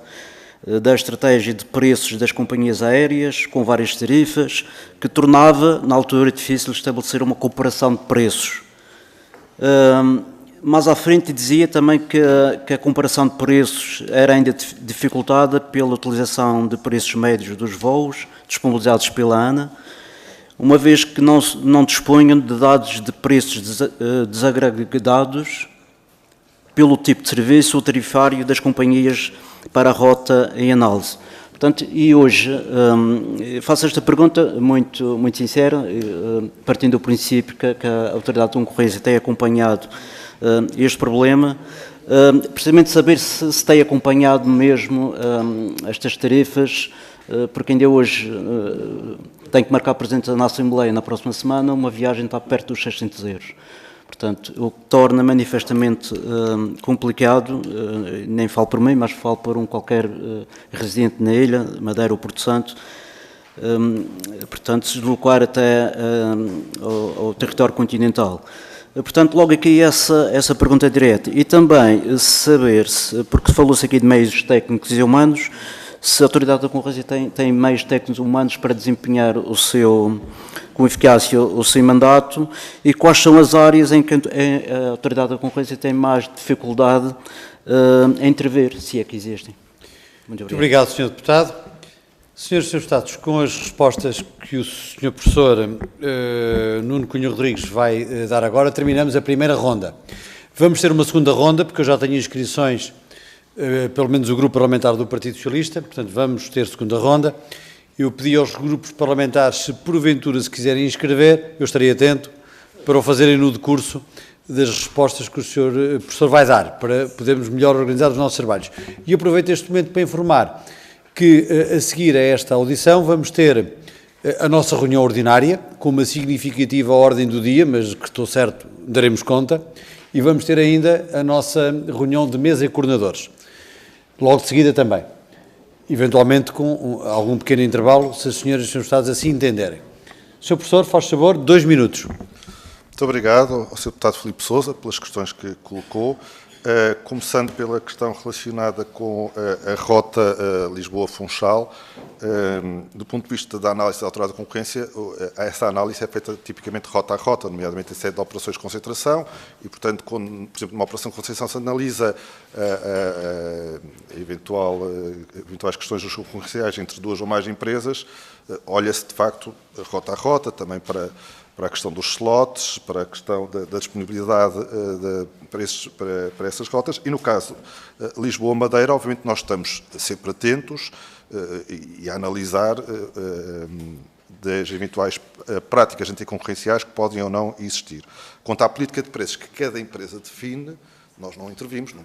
da estratégia de preços das companhias aéreas, com várias tarifas, que tornava, na altura, difícil estabelecer uma comparação de preços. Mais à frente dizia também que a comparação de preços era ainda dificultada pela utilização de preços médios dos voos disponibilizados pela ANA, uma vez que não dispunham de dados de preços desagregados pelo tipo de serviço ou tarifário das companhias para a rota em análise. Portanto, e hoje faço esta pergunta muito sincera, partindo do princípio que a Autoridade de Concorrência tem acompanhado este problema, precisamente saber se tem acompanhado mesmo estas tarifas, porque ainda hoje tenho que marcar presença na Assembleia na próxima semana, uma viagem está perto dos 600 euros. Portanto, o que torna manifestamente complicado, nem falo por mim, mas falo por qualquer residente na ilha, Madeira ou Porto Santo, portanto, se deslocar até ao território continental. Portanto, logo aqui essa pergunta direta. E também saber, porque falou-se aqui de meios técnicos e humanos, se a Autoridade da Concorrência tem meios técnicos e humanos para desempenhar com eficácia o seu mandato, e quais são as áreas em que a Autoridade da Concorrência tem mais dificuldade em intervir, se é que existem. Muito obrigado, Sr. Deputado. Senhores e Srs. Deputados, com as respostas que o Sr. Professor Nuno Cunha Rodrigues vai dar agora, terminamos a primeira ronda. Vamos ter uma segunda ronda, porque eu já tenho inscrições, pelo menos o Grupo Parlamentar do Partido Socialista, portanto vamos ter segunda ronda. Eu pedi aos grupos parlamentares, se porventura se quiserem inscrever, eu estarei atento para o fazerem no decurso das respostas que o Sr. Professor vai dar, para podermos melhor organizar os nossos trabalhos. E aproveito este momento para informar que, a seguir a esta audição, vamos ter a nossa reunião ordinária, com uma significativa ordem do dia, mas que estou certo, daremos conta, e vamos ter ainda a nossa reunião de mesa e coordenadores, logo de seguida também, eventualmente com algum pequeno intervalo, se as senhoras e os senhores deputados assim entenderem. Sr. Professor, faz favor, 2 minutos. Muito obrigado ao Sr. Deputado Filipe Sousa pelas questões que colocou. Começando pela questão relacionada com a rota Lisboa-Funchal, do ponto de vista da análise da Autoridade da Concorrência, essa análise é feita tipicamente rota a rota, nomeadamente em sede de operações de concentração, e, portanto, quando, por exemplo, numa operação de concentração se analisa eventuais questões dos concorrenciais entre 2 ou mais empresas, olha-se, de facto, rota a rota, também para a questão dos slots, para a questão da disponibilidade para essas rotas. E no caso Lisboa-Madeira, obviamente nós estamos sempre atentos e a analisar das eventuais práticas anticoncorrenciais que podem ou não existir. Quanto à política de preços que cada empresa define, nós não intervimos, não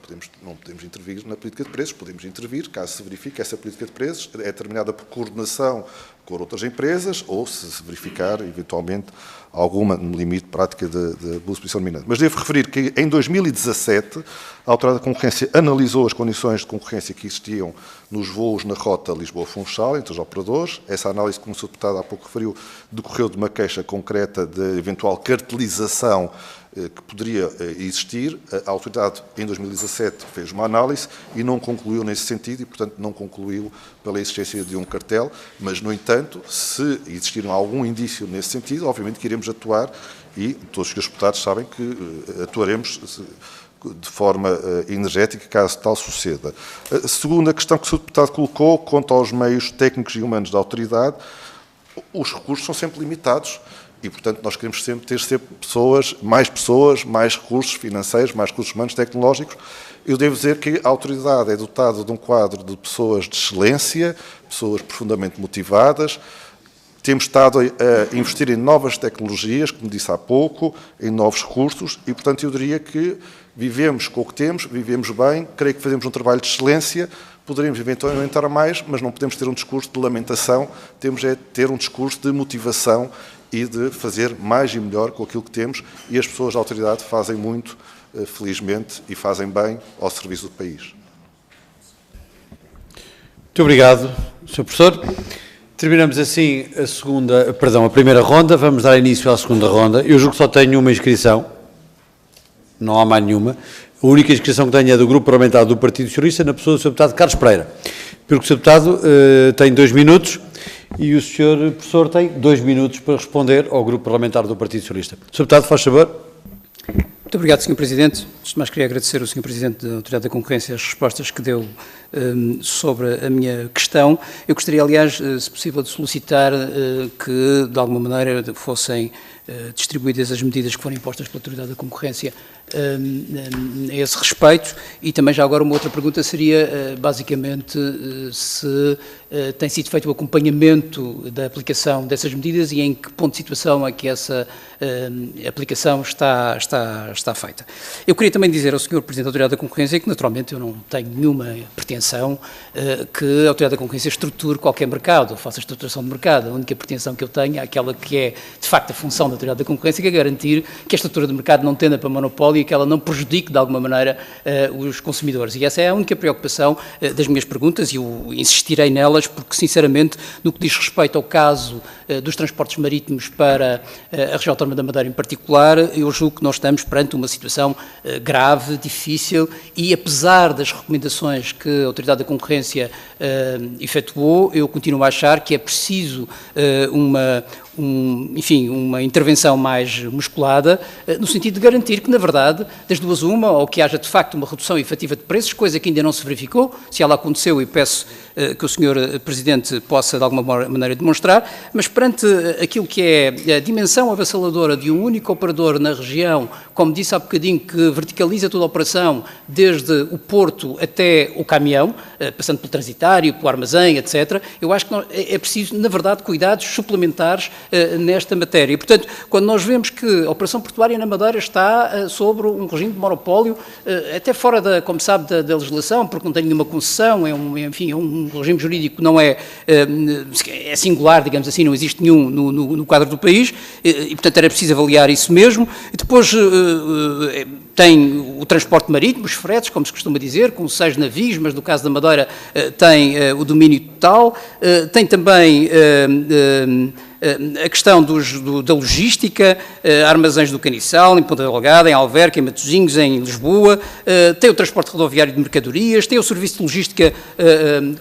podemos intervir na política de preços, podemos intervir caso se verifique que essa política de preços é determinada por coordenação com outras empresas ou se verificar, eventualmente, alguma, no limite, prática de abuso de posição dominante. Mas devo referir que, em 2017, a Autoridade da Concorrência analisou as condições de concorrência que existiam nos voos na rota Lisboa-Funchal, entre os operadores. Essa análise, como o Sr. Deputado há pouco referiu, decorreu de uma queixa concreta de eventual cartelização que poderia existir. A autoridade, em 2017, fez uma análise e não concluiu nesse sentido e, portanto, não concluiu pela existência de um cartel, mas, no entanto, se existir algum indício nesse sentido, obviamente que iremos atuar e todos os senhores deputados sabem que atuaremos de forma energética caso tal suceda. A segunda questão que o Sr. Deputado colocou, quanto aos meios técnicos e humanos da autoridade, os recursos são sempre limitados. E, portanto, nós queremos sempre ter pessoas, mais recursos financeiros, mais recursos humanos, tecnológicos. Eu devo dizer que a autoridade é dotada de um quadro de pessoas de excelência, pessoas profundamente motivadas. Temos estado a investir em novas tecnologias, como disse há pouco, em novos recursos e, portanto, eu diria que vivemos com o que temos, vivemos bem, creio que fazemos um trabalho de excelência. Poderíamos eventualmente aumentar mais, mas não podemos ter um discurso de lamentação, temos é ter um discurso de motivação e de fazer mais e melhor com aquilo que temos, e as pessoas da autoridade fazem muito, felizmente, e fazem bem ao serviço do país. Muito obrigado, Sr. Professor. Terminamos assim a primeira ronda, vamos dar início à segunda ronda. Eu julgo que só tenho uma inscrição, não há mais nenhuma. A única inscrição que tenho é do Grupo Parlamentar do Partido Socialista, na pessoa do Sr. Deputado Carlos Pereira. Pelo que o Sr. Deputado tem 2 minutos e o Sr. Professor tem 2 minutos para responder ao Grupo Parlamentar do Partido Socialista. Sr. Deputado, faz favor. Muito obrigado, Sr. Presidente. Antes de mais, queria agradecer ao Sr. Presidente da Autoridade da Concorrência as respostas que deu sobre a minha questão. Eu gostaria, aliás, se possível, de solicitar que, de alguma maneira, fossem distribuídas as medidas que foram impostas pela Autoridade da Concorrência a esse respeito. E também, já agora, uma outra pergunta seria, basicamente, se tem sido feito o acompanhamento da aplicação dessas medidas e em que ponto de situação é que essa aplicação está feita. Eu queria também dizer ao Sr. Presidente da Autoridade da Concorrência que, naturalmente, eu não tenho nenhuma pretensão que a Autoridade da Concorrência estruture qualquer mercado, ou faça estruturação de mercado. A única pretensão que eu tenho é aquela que é, de facto, a função da Autoridade da Concorrência, que é garantir que a estrutura de mercado não tenda para monopólio e que ela não prejudique, de alguma maneira, os consumidores. E essa é a única preocupação das minhas perguntas e eu insistirei nelas porque, sinceramente, no que diz respeito ao caso dos transportes marítimos para a região autónoma da Madeira em particular, eu julgo que nós estamos perante uma situação grave, difícil e, apesar das recomendações que a Autoridade da Concorrência efetuou, eu continuo a achar que é preciso uma intervenção mais musculada, no sentido de garantir que, na verdade, das duas uma, ou que haja de facto uma redução efetiva de preços, coisa que ainda não se verificou. Se ela aconteceu, e peço que o Sr. Presidente possa de alguma maneira demonstrar, mas perante aquilo que é a dimensão avassaladora de um único operador na região, como disse há bocadinho, que verticaliza toda a operação, desde o porto até o caminhão, passando pelo transitário, pelo armazém, etc., eu acho que é preciso, na verdade, cuidados suplementares nesta matéria. E, portanto, quando nós vemos que a operação portuária na Madeira está sobre um regime de monopólio, até fora, como sabe, da legislação, porque não tem nenhuma concessão, é um regime jurídico que não é singular, digamos assim, não existe nenhum no quadro do país, e, portanto, era preciso avaliar isso mesmo. E depois tem o transporte marítimo, os fretes, como se costuma dizer, com 6 navios, mas no caso da Madeira tem o domínio total, tem também a questão da logística, armazéns do Caniçal, em Ponta Delgada, em Alverca, em Matosinhos, em Lisboa, tem o transporte rodoviário de mercadorias, tem o serviço de logística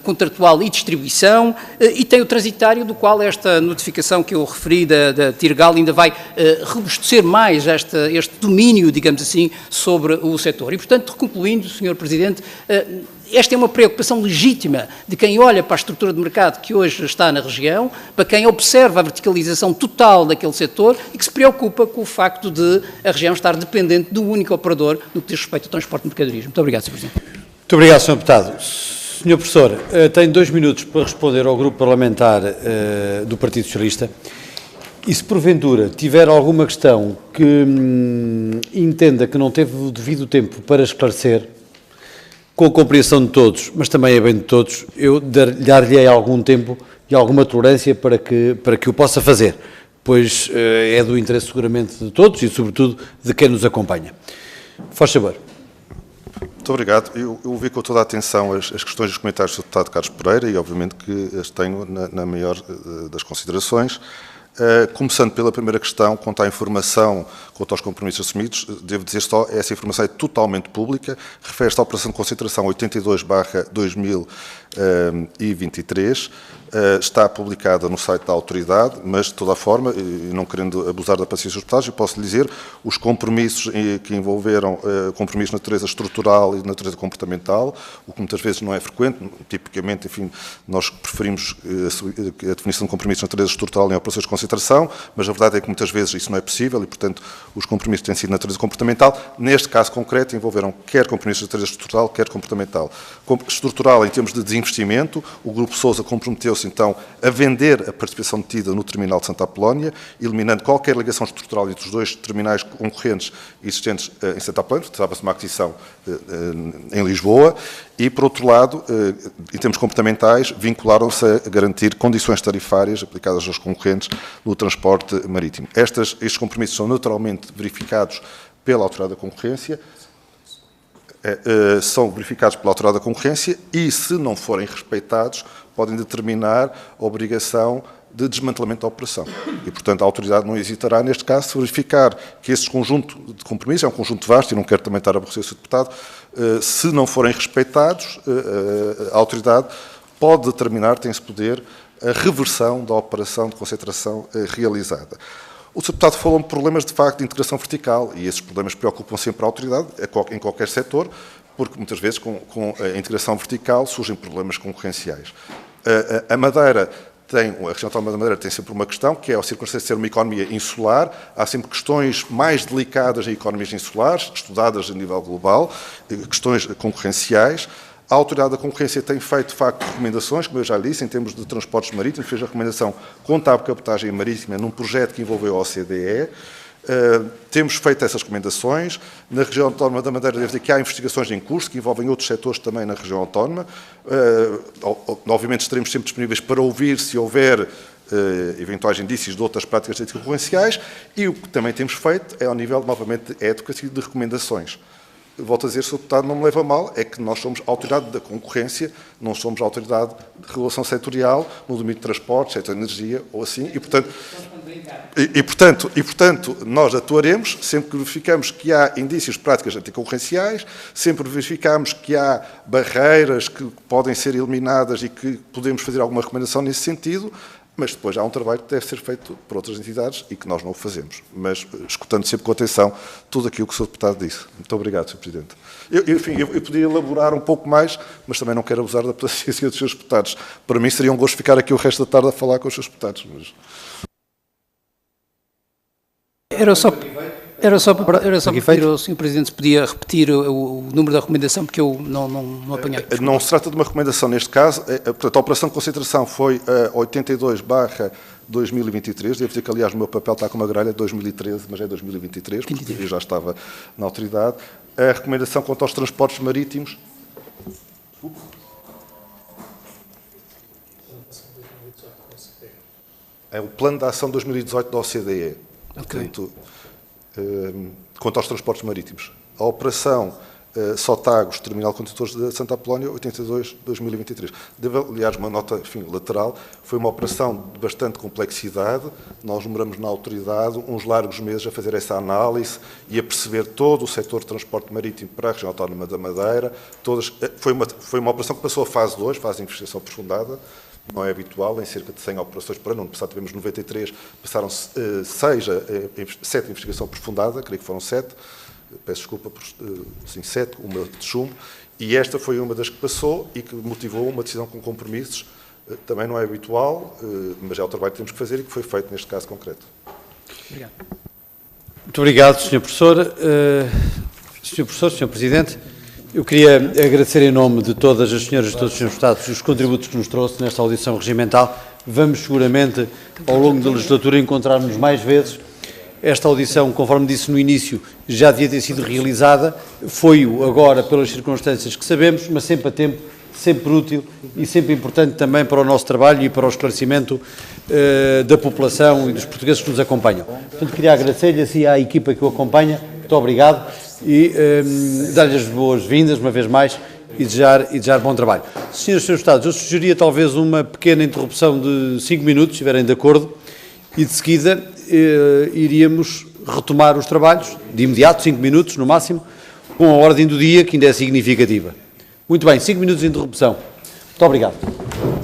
contratual e distribuição e tem o transitário, do qual esta notificação que eu referi da Tirgal ainda vai robustecer mais este domínio, digamos assim, sobre o setor. E, portanto, concluindo, Sr. Presidente, esta é uma preocupação legítima de quem olha para a estrutura de mercado que hoje está na região, para quem observa a verticalização total daquele setor e que se preocupa com o facto de a região estar dependente de um único operador no que diz respeito ao transporte de mercadorias. Muito obrigado, Sr. Presidente. Muito obrigado, Sr. Deputado. Sr. Professor, tem 2 minutos para responder ao grupo parlamentar do Partido Socialista. E se porventura tiver alguma questão que entenda que não teve o devido tempo para esclarecer, com a compreensão de todos, mas também é bem de todos, eu dar-lhe algum tempo e alguma tolerância para que o possa fazer, pois é do interesse seguramente de todos e, sobretudo, de quem nos acompanha. Faz favor. Muito obrigado. Eu ouvi com toda a atenção as questões e os comentários do deputado Carlos Pereira e, obviamente, que as tenho na maior das considerações. Começando pela primeira questão, quanto à informação, quanto aos compromissos assumidos, devo dizer só, essa informação é totalmente pública, refere-se à Operação de Concentração 82/2023, está publicada no site da autoridade, mas, de toda a forma, e não querendo abusar da paciência dos deputados, eu posso lhe dizer, os compromissos que envolveram compromissos de natureza estrutural e de natureza comportamental, o que muitas vezes não é frequente, tipicamente, enfim, nós preferimos a definição de compromissos de natureza estrutural em operações de concentração, mas a verdade é que muitas vezes isso não é possível e, portanto, os compromissos têm sido de natureza comportamental. Neste caso concreto, envolveram quer compromissos de natureza estrutural, quer comportamental. Estrutural, em termos de desinvestimento, o Grupo Sousa comprometeu-se, então, a vender a participação detida no terminal de Santa Apolónia, eliminando qualquer ligação estrutural entre os 2 terminais concorrentes existentes em Santa Apolónia, tratava-se de uma aquisição em Lisboa, e, por outro lado, em termos comportamentais, vincularam-se a garantir condições tarifárias aplicadas aos concorrentes no transporte marítimo. Estes compromissos são naturalmente verificados pela Autoridade da Concorrência, e, se não forem respeitados, podem determinar a obrigação de desmantelamento da operação. E, portanto, a autoridade não hesitará, neste caso, se verificar que esse conjunto de compromissos, é um conjunto vasto, e não quero também estar a aborrecer o Sr. Deputado, se não forem respeitados, a autoridade pode determinar, tem esse poder, a reversão da operação de concentração realizada. O Sr. Deputado falou de problemas, de facto, de integração vertical, e esses problemas preocupam sempre a autoridade, em qualquer setor, porque muitas vezes com a integração vertical surgem problemas concorrenciais. A Madeira a região autónoma da Madeira tem sempre uma questão, que é a circunstância de ser uma economia insular. Há sempre questões mais delicadas em economias insulares, estudadas a nível global, questões concorrenciais. A Autoridade da Concorrência tem feito, de facto, recomendações, como eu já lhe disse, em termos de transportes marítimos, fez a recomendação quanto à cabotagem marítima num projeto que envolveu a OCDE. Temos feito essas recomendações. Na região autónoma da Madeira, devo dizer que há investigações em curso que envolvem outros setores também na região autónoma. Obviamente estaremos sempre disponíveis para ouvir se houver eventuais indícios de outras práticas anticoncorrenciais, e o que também temos feito é ao nível, novamente, de ética e de recomendações. Volto a dizer, Sr. Deputado, não me leva a mal, é que nós somos a autoridade da concorrência, não somos a autoridade de regulação setorial no domínio de transportes, setor de energia ou assim, e portanto, nós atuaremos sempre que verificamos que há indícios de práticas anticoncorrenciais, sempre verificamos que há barreiras que podem ser eliminadas e que podemos fazer alguma recomendação nesse sentido, mas depois há um trabalho que deve ser feito por outras entidades e que nós não o fazemos, mas escutando sempre com atenção tudo aquilo que o Sr. Deputado disse. Muito obrigado, Sr. Presidente. Eu podia elaborar um pouco mais, mas também não quero abusar da paciência dos Srs. Deputados. Para mim seria um gosto ficar aqui o resto da tarde a falar com os Srs. Deputados. Mas... Era só para pedir ao Sr. Presidente se podia repetir o número da recomendação, porque eu não apanhei. Não se trata de uma recomendação neste caso. Portanto, a operação de concentração foi 82/2023. Devo dizer que, aliás, o meu papel está com uma grelha de 2013, mas é 2023, porque eu já estava na autoridade. A recomendação quanto aos transportes marítimos... É o plano de ação 2018 da OCDE. Portanto, quanto aos transportes marítimos. A operação Sotagos, Terminal de Contentores de Santa Apolónia, 82/2023. Devo, aliás, uma nota, enfim, lateral, foi uma operação de bastante complexidade. Nós demoramos na autoridade uns largos meses a fazer essa análise e a perceber todo o setor de transporte marítimo para a região autónoma da Madeira. Foi uma operação que passou a fase 2, fase de investigação aprofundada. Não é habitual, em cerca de 100 operações por ano. No passado tivemos 93, passaram-se 7 de investigação aprofundada, creio que foram 7, peço desculpa por 7, uma de chumbo, e esta foi uma das que passou e que motivou uma decisão com compromissos. Também não é habitual, mas é o trabalho que temos que fazer e que foi feito neste caso concreto. Obrigado. Muito obrigado, Sr. Professor. Sr. Professor, Sr. Presidente, Eu queria agradecer em nome de todas as senhoras e todos os senhores deputados os contributos que nos trouxe nesta audição regimental. Vamos seguramente, ao longo da legislatura, encontrar-nos mais vezes. Esta audição, conforme disse no início, já devia ter sido realizada, foi-o agora pelas circunstâncias que sabemos, mas sempre a tempo, sempre útil e sempre importante também para o nosso trabalho e para o esclarecimento da população e dos portugueses que nos acompanham. Portanto, queria agradecer-lhe assim à equipa que o acompanha, muito obrigado e dar-lhe as boas-vindas uma vez mais e desejar bom trabalho. Senhores e senhores deputados, eu sugeria talvez uma pequena interrupção de 5 minutos, se estiverem de acordo, e de seguida iríamos retomar os trabalhos, de imediato, 5 minutos no máximo, com a ordem do dia, que ainda é significativa. Muito bem, 5 minutos de interrupção. Muito obrigado.